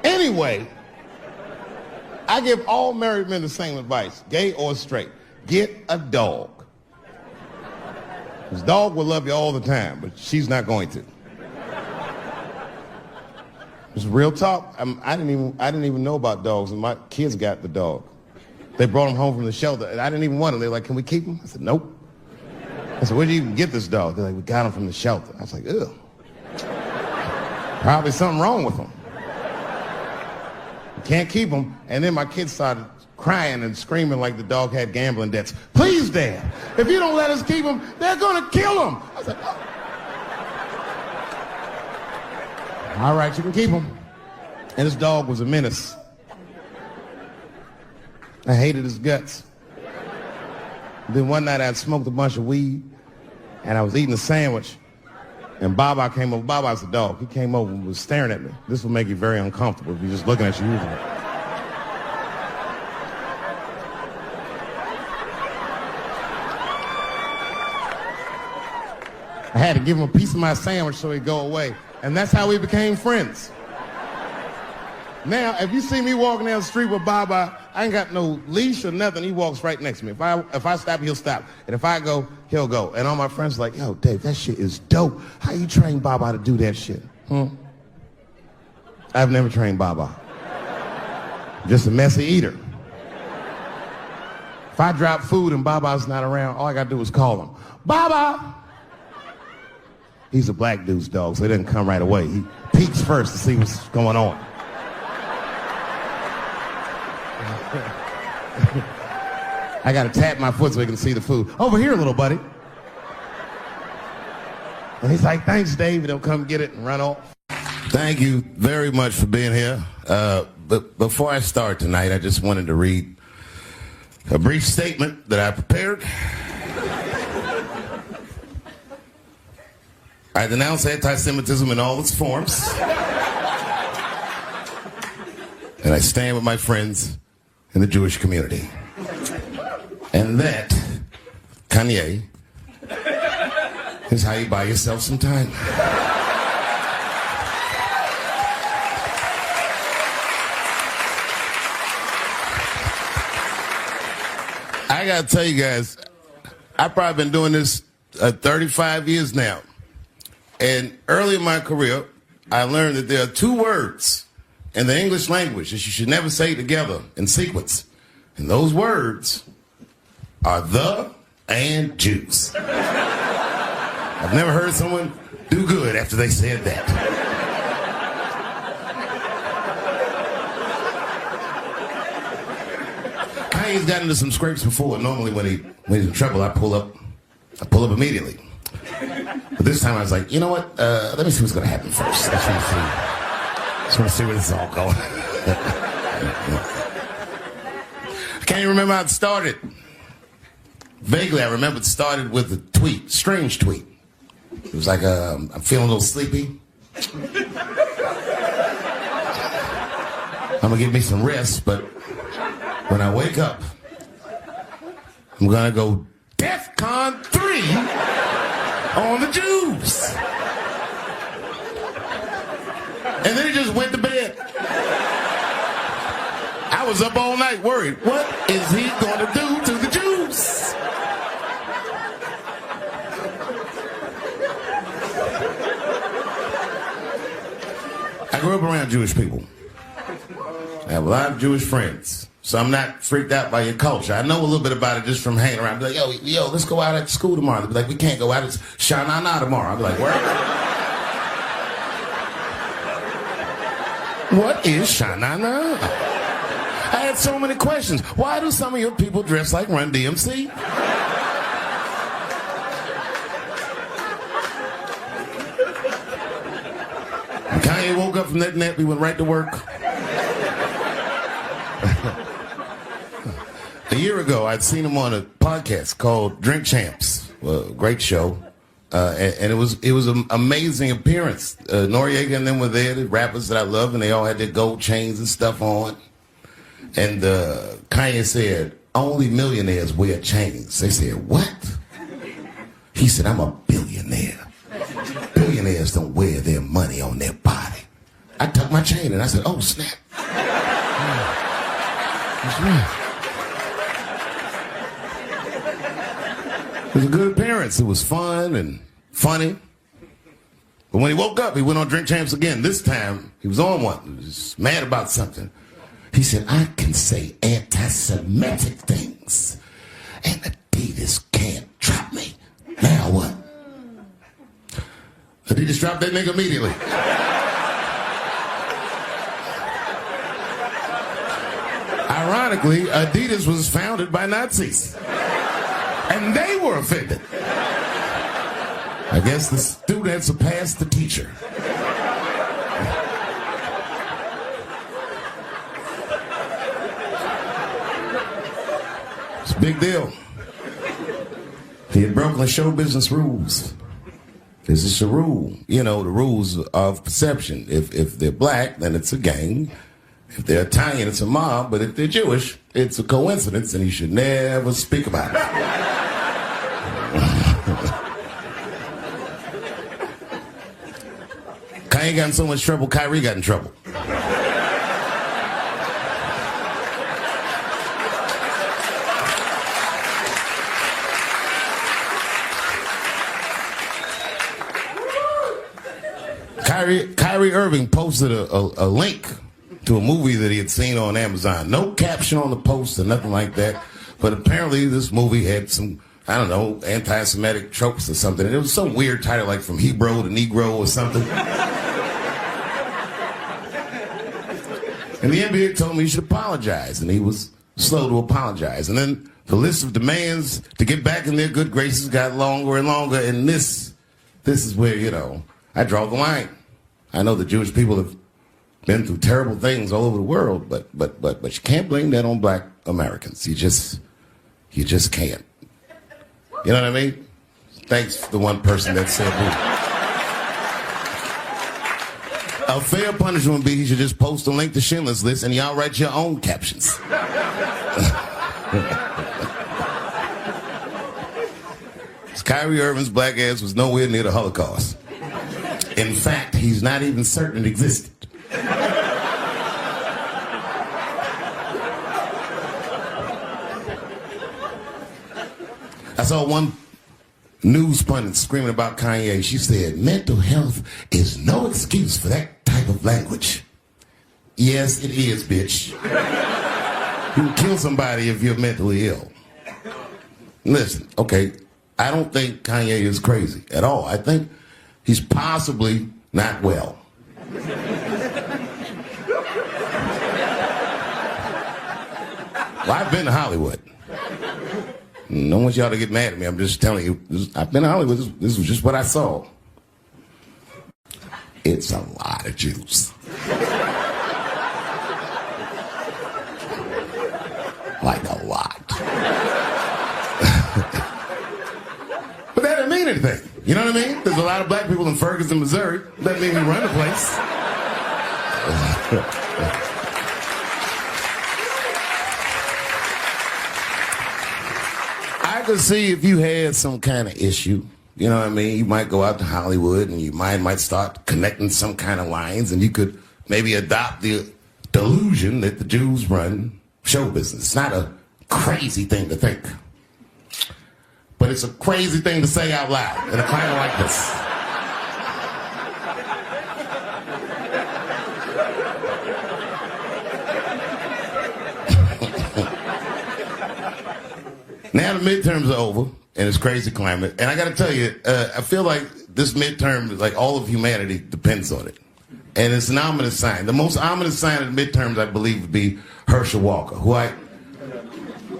Anyway, I give all married men the same advice, gay or straight. Get a dog. His dog will love you all the time, but she's not going to. It's real talk. I didn't even know about dogs, and my kids got the dog. They brought him home from the shelter, and I didn't even want him. They're like, can we keep him? I said, nope. I said, where'd you even get this dog? They're like, we got him from the shelter. I was like, ugh. Probably something wrong with him. Can't keep him. And then my kids started crying and screaming like the dog had gambling debts. Please, Dad, if you don't let us keep him, they're going to kill him. I was like, oh. All right, you can keep him. And this dog was a menace. I hated his guts. Then one night I'd smoked a bunch of weed, and I was eating a sandwich, and Baba came over. Baba's the dog. He came over and was staring at me. This will make you very uncomfortable if he's just looking at you usually. I had to give him a piece of my sandwich so he'd go away. And that's how we became friends. Now, if you see me walking down the street with Baba, I ain't got no leash or nothing. He walks right next to me. If I stop, he'll stop. And if I go, he'll go. And all my friends are like, yo, Dave, that shit is dope. How you train Baba to do that shit? I've never trained Baba. Just a messy eater. If I drop food and Baba's not around, all I gotta do is call him. Baba! He's a black dude's dog, so he doesn't come right away. He peeks first to see what's going on. I gotta tap my foot so he can see the food. Over here, little buddy. And he's like, thanks, Dave. He'll come get it and run off. Thank you very much for being here. But before I start tonight, I just wanted to read a brief statement that I prepared. I denounce anti-Semitism in all its forms. And I stand with my friends in the Jewish community. And that, Kanye, is how you buy yourself some time. I gotta tell you guys, I've probably been doing this 35 years now. And early in my career, I learned that there are two words in the English language that you should never say together in sequence. And those words are the and Jews. I've never heard someone do good after they said that. Kanye's gotten into some scrapes before. Normally when he's in trouble, I pull up immediately. But this time I was like, you know what? Let me see what's going to happen first. Just want to see where this is all going. I can't even remember how it started. Vaguely, I remember it started with a tweet, strange tweet. It was like, I'm feeling a little sleepy. I'm going to give me some rest, but when I wake up, I'm going to go DEFCON 3 on the Jews. And then he just went to bed. I was up all night worried. What is he going to do to the Jews? I grew up around Jewish people. I have a lot of Jewish friends. So I'm not freaked out by your culture. I know a little bit about it just from hanging around. I'll be like, yo, let's go out at school tomorrow. They'll be like, we can't go out. It's Shanana tomorrow. I'll be like, where? What is Shanana? I had so many questions. Why do some of your people dress like Run DMC? When Kanye woke up from that nap, he went right to work. A year ago, I'd seen him on a podcast called Drink Champs. Great show. And it was an amazing appearance. Noriega and them were there, the rappers that I love, and they all had their gold chains and stuff on. And Kanye said, only millionaires wear chains. They said, what? He said, I'm a billionaire. Billionaires don't wear their money on their body. I tucked my chain and I said, oh, snap. That's right. It was a good appearance. It was fun and funny. But when he woke up, he went on Drink Champs again. This time, he was on one. He was mad about something. He said, I can say anti-Semitic things, and Adidas can't drop me. Now what? Adidas dropped that nigga immediately. Ironically, Adidas was founded by Nazis. And they were offended. I guess the student had surpassed the teacher. It's a big deal. He had broken the show business rules. This is a rule. You know, the rules of perception. If they're black, then it's a gang. If they're Italian, it's a mob. But if they're Jewish, it's a coincidence, and you should never speak about it. Kanye got in so much trouble, Kyrie got in trouble. Kyrie Irving posted a link to a movie that he had seen on Amazon. No caption on the post or nothing like that. But apparently this movie had some, I don't know, anti-Semitic tropes or something. It was some weird title, like From Hebrew to Negro or something. And the NBA told me he should apologize, and he was slow to apologize. And then the list of demands to get back in their good graces got longer and longer, and this is where, you know, I draw the line. I know the Jewish people have been through terrible things all over the world, but you can't blame that on black Americans. You just can't. You know what I mean? Thanks to the one person that said who. A fair punishment would be he should just post a link to Schindler's List and y'all write your own captions. Kyrie Irving's black ass was nowhere near the Holocaust. In fact, he's not even certain it existed. I saw one news pundit screaming about Kanye. She said, mental health is no excuse for that type of language. Yes, it is, bitch. You can kill somebody if you're mentally ill. Listen, okay, I don't think Kanye is crazy at all. I think he's possibly not well. Well, I've been to Hollywood. I don't want y'all to get mad at me. I'm just telling you. I've been to Hollywood. This was just what I saw. It's a lot of Jews. Like a lot. But that didn't mean anything. You know what I mean? There's a lot of black people in Ferguson, Missouri. That made me run the place. I could see if you had some kind of issue, you know what I mean? You might go out to Hollywood and your mind might start connecting some kind of lines, and you could maybe adopt the delusion that the Jews run show business. It's not a crazy thing to think. But it's a crazy thing to say out loud in a climate like this. Now the midterms are over, and it's crazy climate. And I got to tell you, I feel like this midterm, like all of humanity depends on it. And it's an ominous sign. The most ominous sign of the midterms, I believe, would be Herschel Walker, who I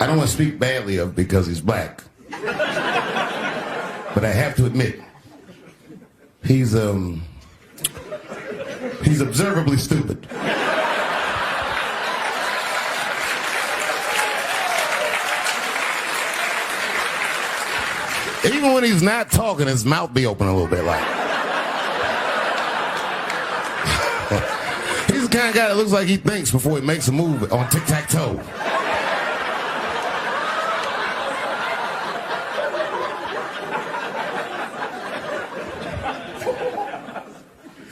don't want to speak badly of because he's black. But I have to admit, he's observably stupid. Even when he's not talking, his mouth be open a little bit like. He's the kind of guy that looks like he thinks before he makes a move on tic-tac-toe.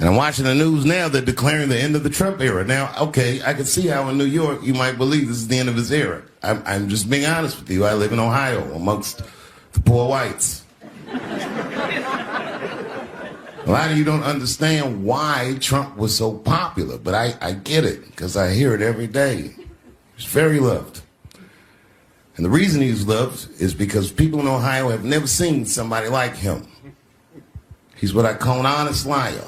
And I'm watching the news now, they're declaring the end of the Trump era. Now, okay, I can see how in New York you might believe this is the end of his era. I'm just being honest with you. I live in Ohio amongst the poor whites. A lot of you don't understand why Trump was so popular, but I get it, because I hear it every day. He's very loved. And the reason he's loved is because people in Ohio have never seen somebody like him. He's what I call an honest liar.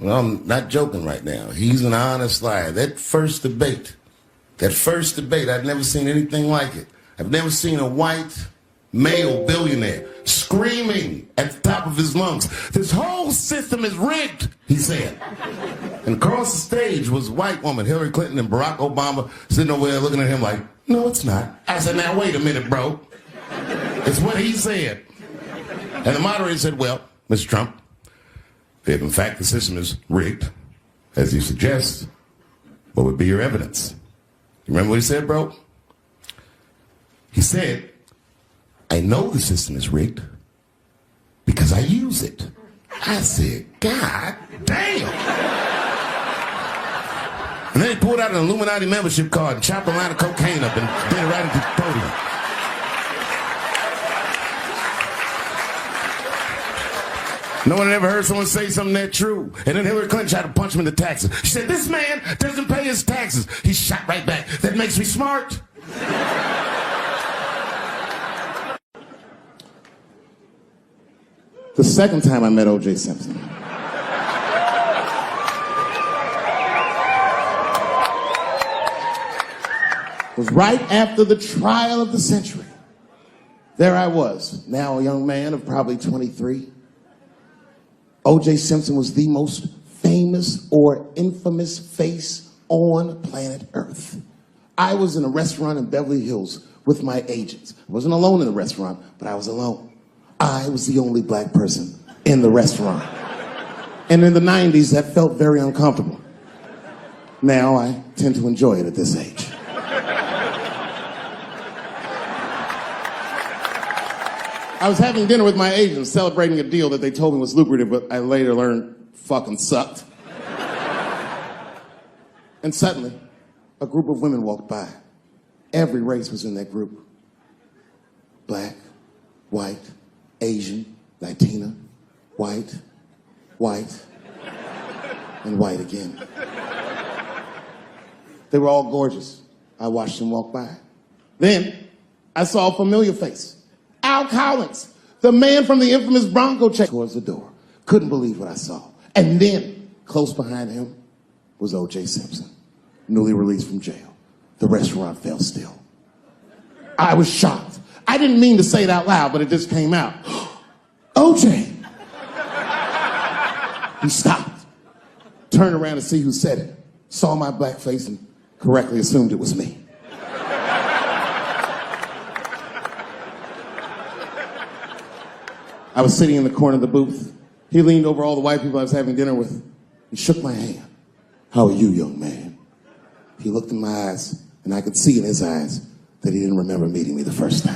Well, I'm not joking right now. He's an honest liar. That first debate, I've never seen anything like it. I've never seen a white male billionaire screaming at the top of his lungs, "This whole system is rigged," he said. And across the stage was a white woman, Hillary Clinton and Barack Obama, sitting over there looking at him like, "No, it's not." I said, "Now, wait a minute, bro. It's what he said." And the moderator said, "Well, Mr. Trump, if in fact the system is rigged, as you suggest, what would be your evidence?" You remember what he said, bro? He said, "I know the system is rigged because I use it." I said, "God damn." And then he pulled out an Illuminati membership card and chopped a line of cocaine up and did it right into the podium. No one had ever heard someone say something that true. And then Hillary Clinton tried to punch him in the taxes. She said, "This man doesn't pay his taxes." He shot right back. "That makes me smart." The second time I met O.J. Simpson was right after the trial of the century. There I was, now a young man of probably 23. O.J. Simpson was the most famous or infamous face on planet Earth. I was in a restaurant in Beverly Hills with my agents. I wasn't alone in the restaurant, but I was alone. I was the only black person in the restaurant. And in the 90s, that felt very uncomfortable. Now I tend to enjoy it at this age. I was having dinner with my agents, celebrating a deal that they told me was lucrative, but I later learned fucking sucked. And suddenly, a group of women walked by. Every race was in that group. Black, white, Asian, Latina, white, and white again. They were all gorgeous. I watched them walk by. Then, I saw a familiar face. Al Collins, the man from the infamous Bronco check, towards the door. Couldn't believe what I saw. And then, close behind him, was O.J. Simpson, newly released from jail. The restaurant fell still. I was shocked. I didn't mean to say it out loud, but it just came out. O.J. He stopped, turned around to see who said it, saw my black face, and correctly assumed it was me. I was sitting in the corner of the booth. He leaned over all the white people I was having dinner with and shook my hand. How are you, young man? He looked in my eyes, and I could see in his eyes that he didn't remember meeting me the first time.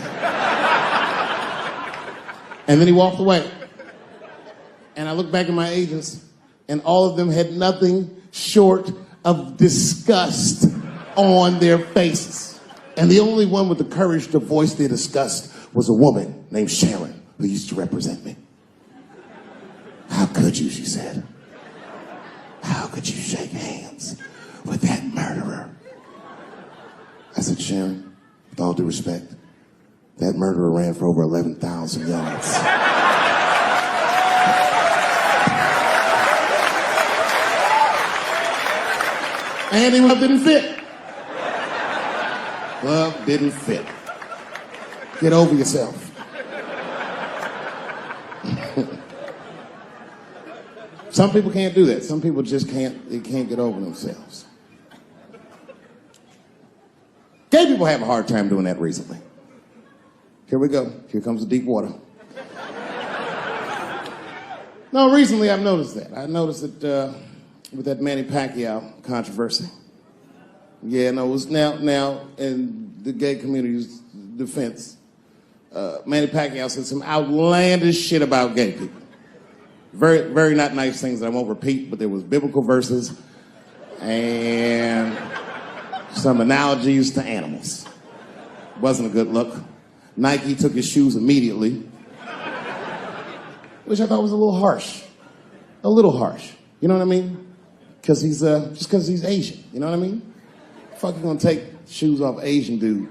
And then he walked away. And I looked back at my agents, and all of them had nothing short of disgust on their faces. And the only one with the courage to voice their disgust was a woman named Sharon, who used to represent me. How could you, she said. How could you shake hands with that murderer? I said, Sharon, with all due respect, that murderer ran for over 11,000 yards. And the glove didn't fit. Glove didn't fit. Get over yourself. Some people can't do that. Some people just can't get over themselves. Gay people have a hard time doing that recently. Here we go. Here comes the deep water. No, recently I've noticed that. I noticed that with that Manny Pacquiao controversy. Yeah, no, it was now in the gay community's defense, Manny Pacquiao said some outlandish shit about gay people. Very, very not nice things that I won't repeat, but there was biblical verses and some analogies to animals. Wasn't a good look. Nike took his shoes immediately, which I thought was a little harsh. A little harsh. You know what I mean? Because he's, just because he's Asian. You know what I mean? Fuck, you gonna take shoes off Asian dude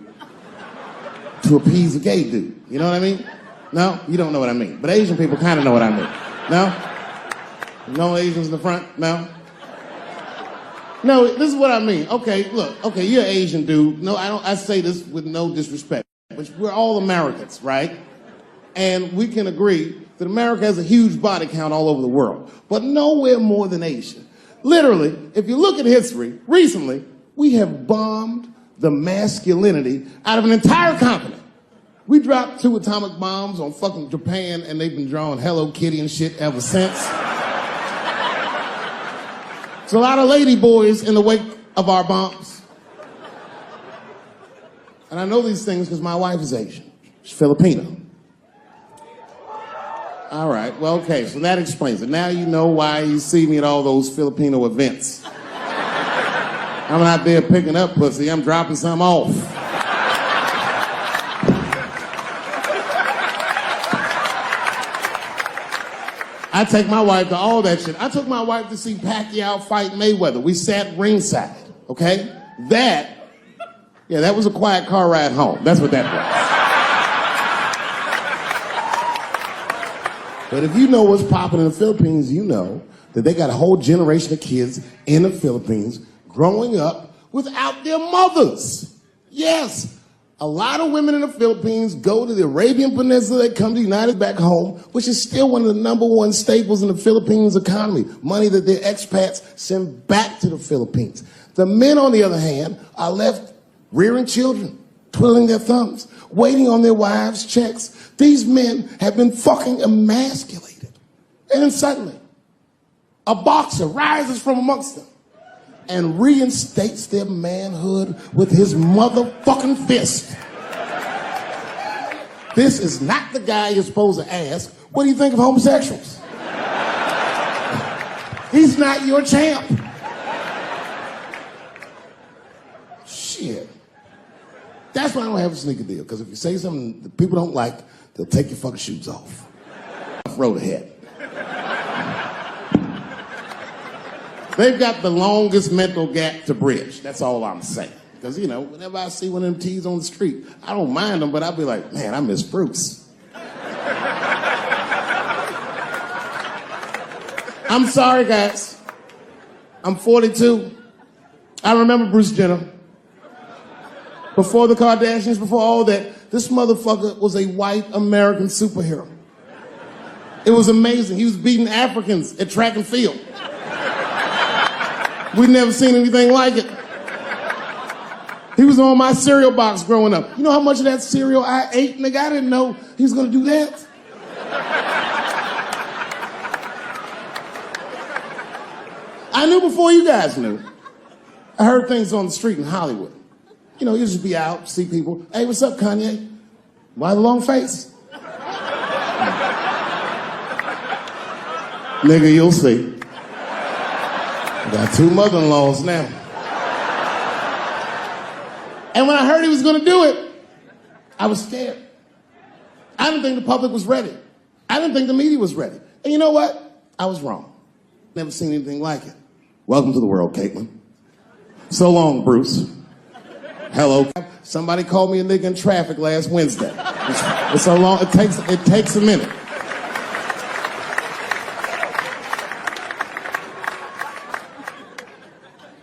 to appease a gay dude. You know what I mean? No? You don't know what I mean. But Asian people kind of know what I mean. No? No Asians in the front? No? No, this is what I mean. Okay, look. Okay, you're an Asian dude. No, I say this with no disrespect. But we're all Americans, right? And we can agree that America has a huge body count all over the world. But nowhere more than Asia. Literally, if you look at history, recently, we have bombed the masculinity out of an entire continent. We dropped 2 atomic bombs on fucking Japan, and they've been drawing Hello Kitty and shit ever since. There's a lot of lady boys in the wake of our bombs. And I know these things because my wife is Asian. She's Filipino. All right, well, okay, so that explains it. Now you know why you see me at all those Filipino events. I'm not there picking up pussy, I'm dropping some off. I take my wife to all that shit. I took my wife to see Pacquiao fight Mayweather. We sat ringside, okay? That Yeah, that was a quiet car ride home. That's what that was. But if you know what's popping in the Philippines, you know that they got a whole generation of kids in the Philippines growing up without their mothers. Yes, a lot of women in the Philippines go to the Arabian Peninsula, they come to the United back home, which is still one of the #1 staples in the Philippines economy, money that their expats send back to the Philippines. The men, on the other hand, are left rearing children, twiddling their thumbs, waiting on their wives' checks. These men have been fucking emasculated. And then suddenly, a boxer rises from amongst them and reinstates their manhood with his motherfucking fist. This is not the guy you're supposed to ask, what do you think of homosexuals? He's not your champ. Shit. That's why I don't have a sneaker deal, because if you say something that people don't like, they'll take your fucking shoes off. Road ahead. They've got the longest mental gap to bridge. That's all I'm saying. Because, you know, whenever I see one of them T's on the street, I don't mind them, but I'll be like, man, I miss Bruce. I'm sorry, guys. I'm 42. I remember Bruce Jenner. Before the Kardashians, before all that, this motherfucker was a white American superhero. It was amazing. He was beating Africans at track and field. We'd never seen anything like it. He was on my cereal box growing up. You know how much of that cereal I ate? Nigga, I didn't know he was gonna do that. I knew before you guys knew. I heard things on the street in Hollywood. You know, you just be out, see people. Hey, what's up, Kanye? Why the long face? Nigga, you'll see. I got 2 mother-in-laws now. And when I heard he was gonna do it, I was scared. I didn't think the public was ready. I didn't think the media was ready. And you know what? I was wrong. Never seen anything like it. Welcome to the world, Caitlin. So long, Bruce. Hello. Somebody called me a nigga in traffic last Wednesday. It's so long, it takes a minute.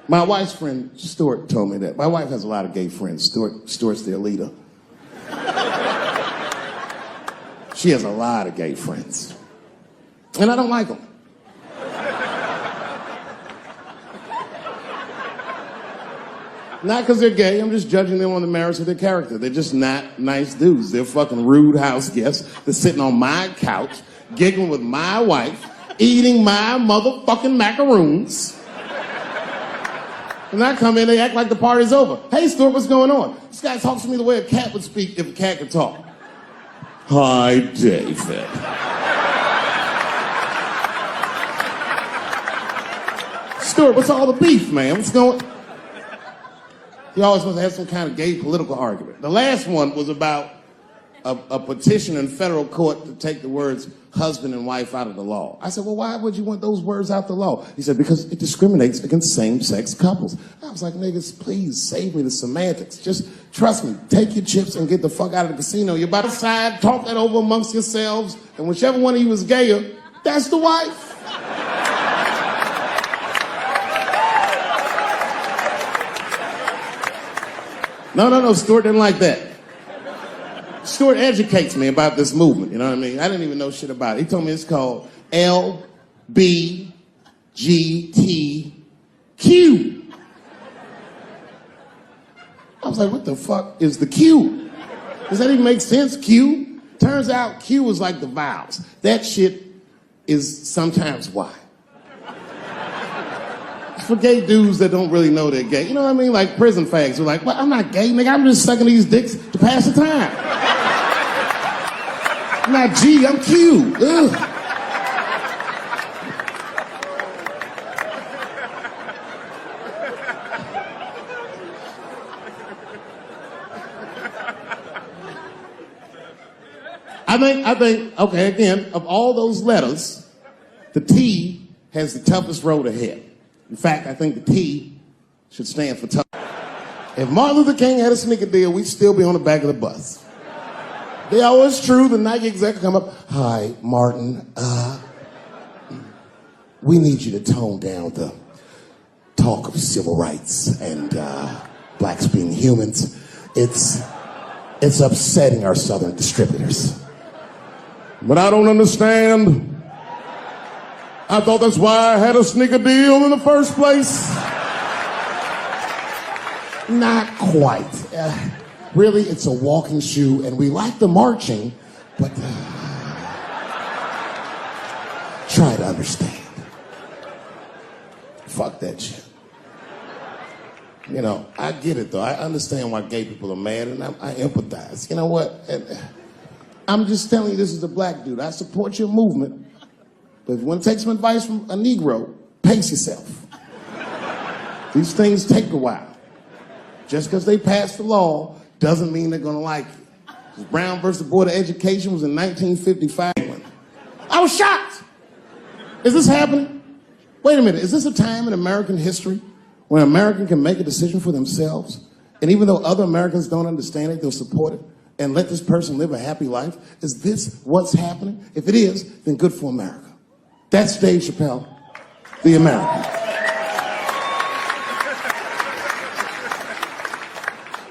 My wife's friend, Stuart, told me that. My wife has a lot of gay friends. Stuart's their leader. She has a lot of gay friends. And I don't like them. Not because they're gay, I'm just judging them on the merits of their character. They're just not nice dudes. They're fucking rude house guests. They're sitting on my couch, giggling with my wife, eating my motherfucking macaroons. And I come in, they act like the party's over. Hey, Stuart, what's going on? This guy talks to me the way a cat would speak if a cat could talk. Hi, David. Stuart, what's all the beef, man? What's going on? He always wants to have some kind of gay political argument. The last one was about a petition in federal court to take the words husband and wife out of the law. I said, well, why would you want those words out the law? He said, because it discriminates against same-sex couples. I was like, niggas, please save me the semantics. Just trust me, take your chips and get the fuck out of the casino. You're by the side, talk that over amongst yourselves, and whichever one of you is gayer, that's the wife. No, Stuart didn't like that. Stuart educates me about this movement, you know what I mean? I didn't even know shit about it. He told me it's called LBGTQ. I was like, what the fuck is the Q? Does that even make sense, Q? Turns out Q was like the vowels. That shit is sometimes Y. For gay dudes that don't really know they're gay. You know what I mean? Like prison fags who are like, well, I'm not gay, nigga. I'm just sucking these dicks to pass the time. I'm not G, I'm Q. Ugh. I think, okay, again, of all those letters, the T has the toughest road ahead. In fact, I think the T should stand for tough. If Martin Luther King had a sneaker deal, we'd still be on the back of the bus. They always true, the Nike executive come up, hi, Martin, we need you to tone down the talk of civil rights and blacks being humans. It's upsetting our southern distributors. But I don't understand. I thought that's why I had a sneaker deal in the first place. Not quite. Really, it's a walking shoe, and we like the marching, but try to understand. Fuck that shit. You know, I get it, though. I understand why gay people are mad, and I empathize. You know what? I'm just telling you, this is a black dude. I support your movement, but if you want to take some advice from a Negro, pace yourself. These things take a while. Just because they passed the law doesn't mean they're going to like it. Brown versus Board of Education was in 1955. I was shocked. Is this happening? Wait a minute. Is this a time in American history when an American can make a decision for themselves? And even though other Americans don't understand it, they'll support it and let this person live a happy life? Is this what's happening? If it is, then good for America. That's Dave Chappelle, the American.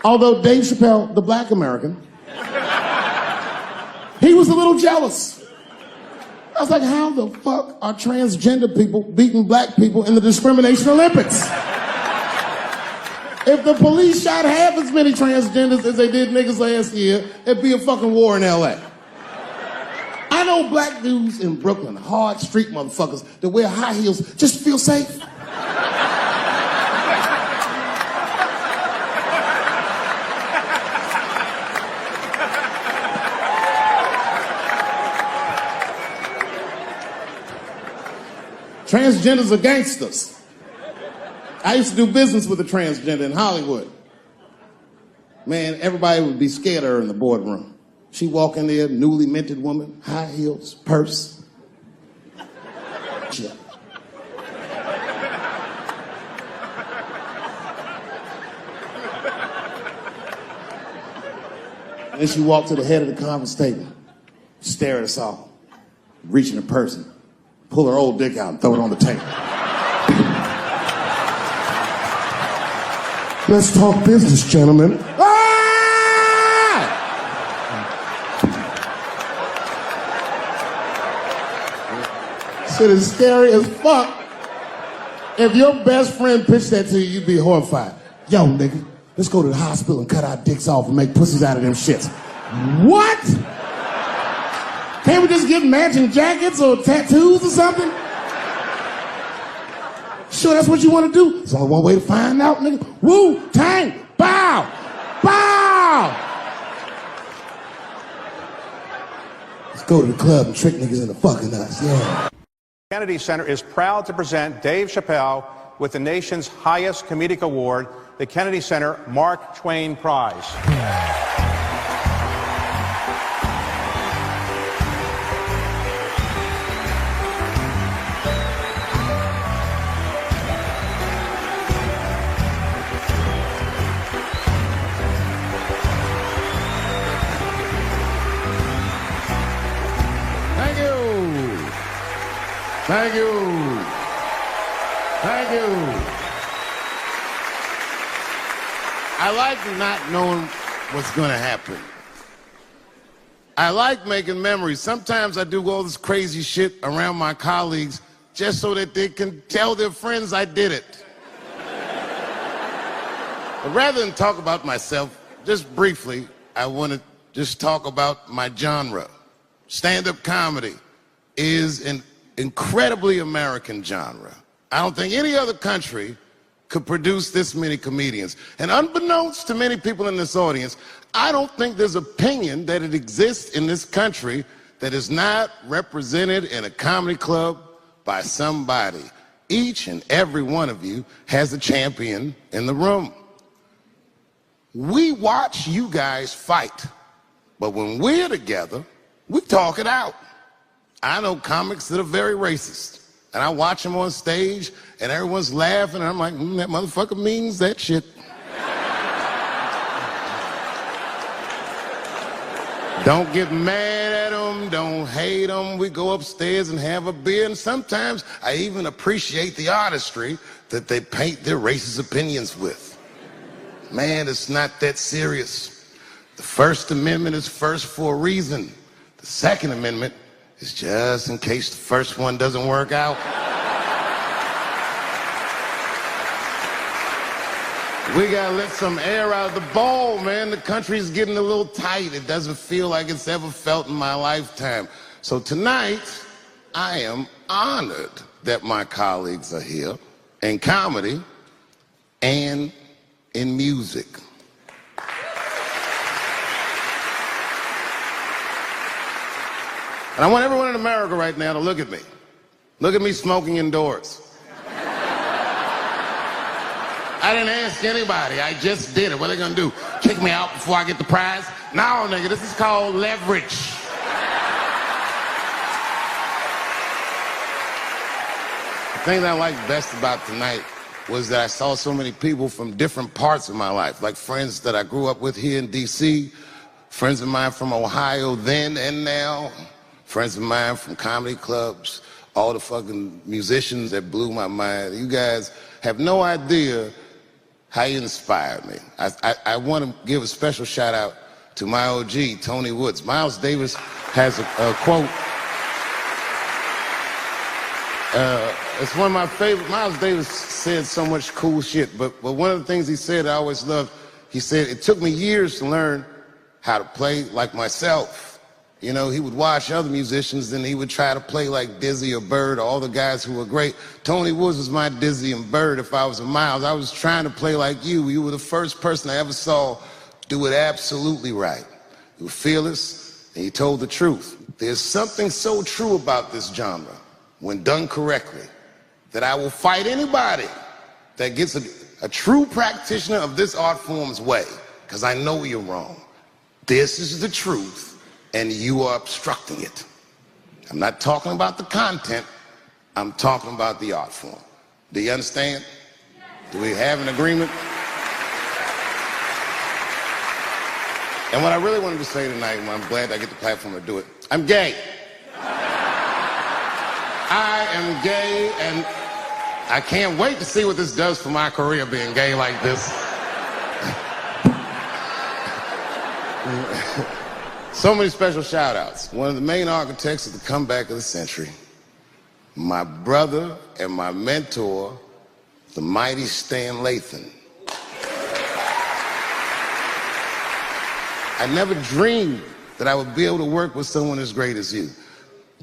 Although Dave Chappelle, the black American, he was a little jealous. I was like, how the fuck are transgender people beating black people in the discrimination Olympics? If the police shot half as many transgenders as they did niggas last year, it'd be a fucking war in LA. I know black dudes in Brooklyn, hard street motherfuckers that wear high heels just to feel safe. Transgenders are gangsters. I used to do business with a transgender in Hollywood. Man, everybody would be scared of her in the boardroom. She'd walk in there, newly minted woman, high heels, purse. Shit. And then she walked to the head of the conference table, stare at us all, reach in her purse and pull her old dick out and throw it on the table. Let's talk business, gentlemen. Ah! Shit is scary as fuck. If your best friend pitched that to you, you'd be horrified. Yo, nigga, let's go to the hospital and cut our dicks off and make pussies out of them shits. What? Can't we just get matching jackets or tattoos or something? Sure, that's what you want to do? There's only one way to find out, nigga. Wu-Tang, bow, bow. Let's go to the club and trick niggas into fucking us, yeah. Kennedy Center is proud to present Dave Chappelle with the nation's highest comedic award, the Kennedy Center Mark Twain Prize. Thank you. Thank you. I like not knowing what's going to happen. I like making memories. Sometimes I do all this crazy shit around my colleagues just so that they can tell their friends I did it. But rather than talk about myself, just briefly, I want to just talk about my genre. Stand-up comedy is an incredibly American genre. I don't think any other country could produce this many comedians. And unbeknownst to many people in this audience, I don't think there's opinion that it exists in this country that is not represented in a comedy club by somebody. Each and every one of you has a champion in the room. We watch you guys fight, but when we're together, we talk it out. I know comics that are very racist, and I watch them on stage, and everyone's laughing, and I'm like, that motherfucker means that shit. Don't get mad at them, don't hate them. We go upstairs and have a beer, and sometimes I even appreciate the artistry that they paint their racist opinions with. Man, it's not that serious. The First Amendment is first for a reason. The Second Amendment is just in case the first one doesn't work out. We gotta let some air out of the ball, man. The country's getting a little tight. It doesn't feel like it's ever felt in my lifetime. So tonight, I am honored that my colleagues are here in comedy and in music. And I want everyone in America right now to look at me. Look at me smoking indoors. I didn't ask anybody. I just did it. What are they gonna do? Kick me out before I get the prize? No, nigga, this is called leverage. The thing that I liked best about tonight was that I saw so many people from different parts of my life, like friends that I grew up with here in D.C., friends of mine from Ohio then and now, friends of mine from comedy clubs, all the fucking musicians that blew my mind. You guys have no idea how you inspired me. I want to give a special shout out to my OG, Tony Woods. Miles Davis has a quote. It's one of my favorite. Miles Davis said so much cool shit, but one of the things he said I always loved, he said, it took me years to learn how to play like myself. You know, he would watch other musicians, and he would try to play like Dizzy or Bird, or all the guys who were great. Tony Woods was my Dizzy and Bird. If I was a Miles, I was trying to play like you. You were the first person I ever saw do it absolutely right. You were fearless, and you told the truth. There's something so true about this genre, when done correctly, that I will fight anybody that gets a true practitioner of this art form's way, because I know you're wrong. This is the truth, and you are obstructing it. I'm not talking about the content, I'm talking about the art form. Do you understand? Do we have an agreement? And what I really wanted to say tonight, and I'm glad I get the platform to do it, I'm gay. I am gay, and I can't wait to see what this does for my career, being gay like this. So many special shout outs. One of the main architects of the comeback of the century, my brother and my mentor, the mighty Stan Lathan. I never dreamed that I would be able to work with someone as great as you.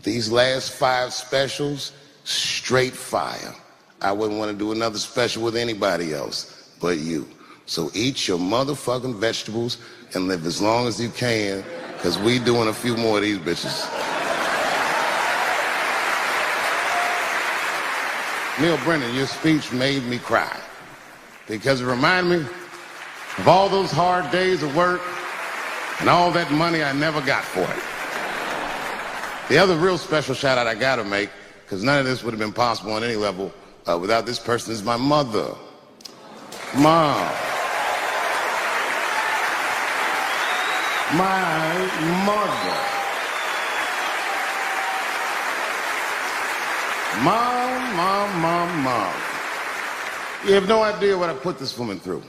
These last 5 specials, straight fire. I wouldn't want to do another special with anybody else but you. So eat your motherfucking vegetables and live as long as you can, because we doing a few more of these bitches. Neil Brennan, your speech made me cry, because it reminded me of all those hard days of work and all that money I never got for it. The other real special shout out I gotta make, because none of this would have been possible on any level without this person, is my mother. Mom. My mother. Mom. You have no idea what I put this woman through.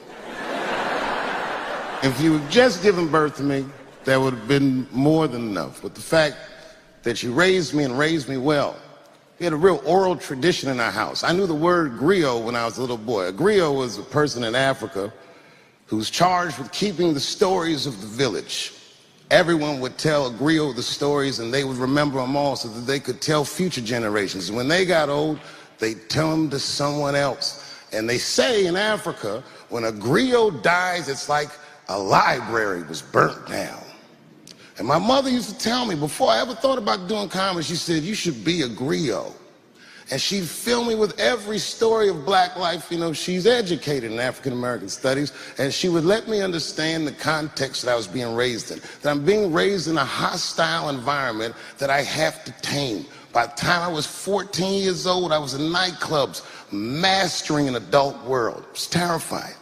If you had just given birth to me, that would have been more than enough. But the fact that she raised me and raised me well. We had a real oral tradition in our house. I knew the word griot when I was a little boy. A griot was a person in Africa who's charged with keeping the stories of the village. Everyone would tell a griot the stories, and they would remember them all so that they could tell future generations. And when they got old, they'd tell them to someone else. And they say in Africa, when a griot dies, it's like a library was burnt down. And my mother used to tell me, before I ever thought about doing comedy, she said, you should be a griot. And she'd fill me with every story of black life. You know, she's educated in African-American studies, and she would let me understand the context that I was being raised in, that I'm being raised in a hostile environment that I have to tame. By the time I was 14 years old, I was in nightclubs, mastering an adult world. It was terrifying.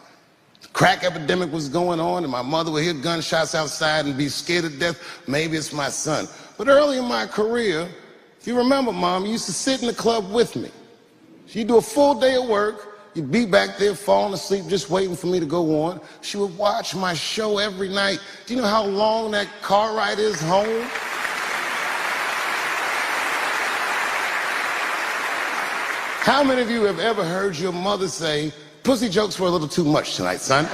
crack epidemic was going on and my mother would hear gunshots outside and be scared to death, maybe it's my son. But early in my career, if you remember, Mom, you used to sit in the club with me. She'd do a full day of work. You'd be back there falling asleep just waiting for me to go on. She would watch my show every night. Do you know how long that car ride is home? How many of you have ever heard your mother say, pussy jokes were a little too much tonight, son?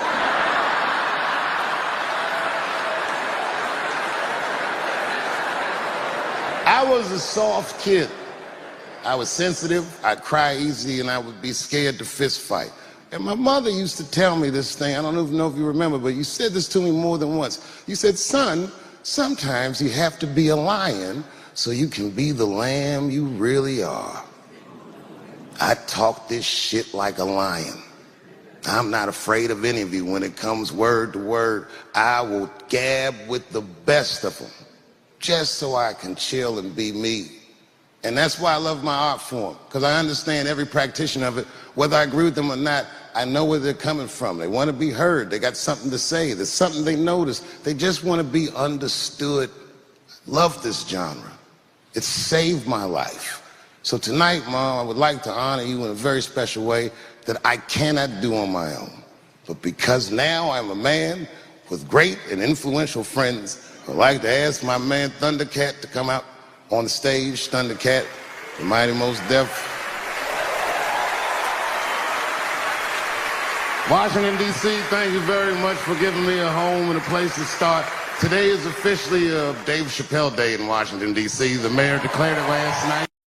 I was a soft kid. I was sensitive, I'd cry easy, and I would be scared to fist fight. And my mother used to tell me this thing, I don't even know if you remember, but you said this to me more than once. You said, son, sometimes you have to be a lion so you can be the lamb you really are. I talk this shit like a lion. I'm not afraid of any of you when it comes word to word. I will gab with the best of them just so I can chill and be me. And that's why I love my art form, because I understand every practitioner of it. Whether I agree with them or not, I know where they're coming from. They want to be heard. They got something to say. There's something they notice. They just want to be understood. Love this genre. It saved my life. So tonight, Mom, I would like to honor you in a very special way that I cannot do on my own. But because now I'm a man with great and influential friends, I'd like to ask my man Thundercat to come out on the stage. Thundercat, the Mighty Most Def. Washington, D.C., thank you very much for giving me a home and a place to start. Today is officially Dave Chappelle Day in Washington, D.C. The mayor declared it last night.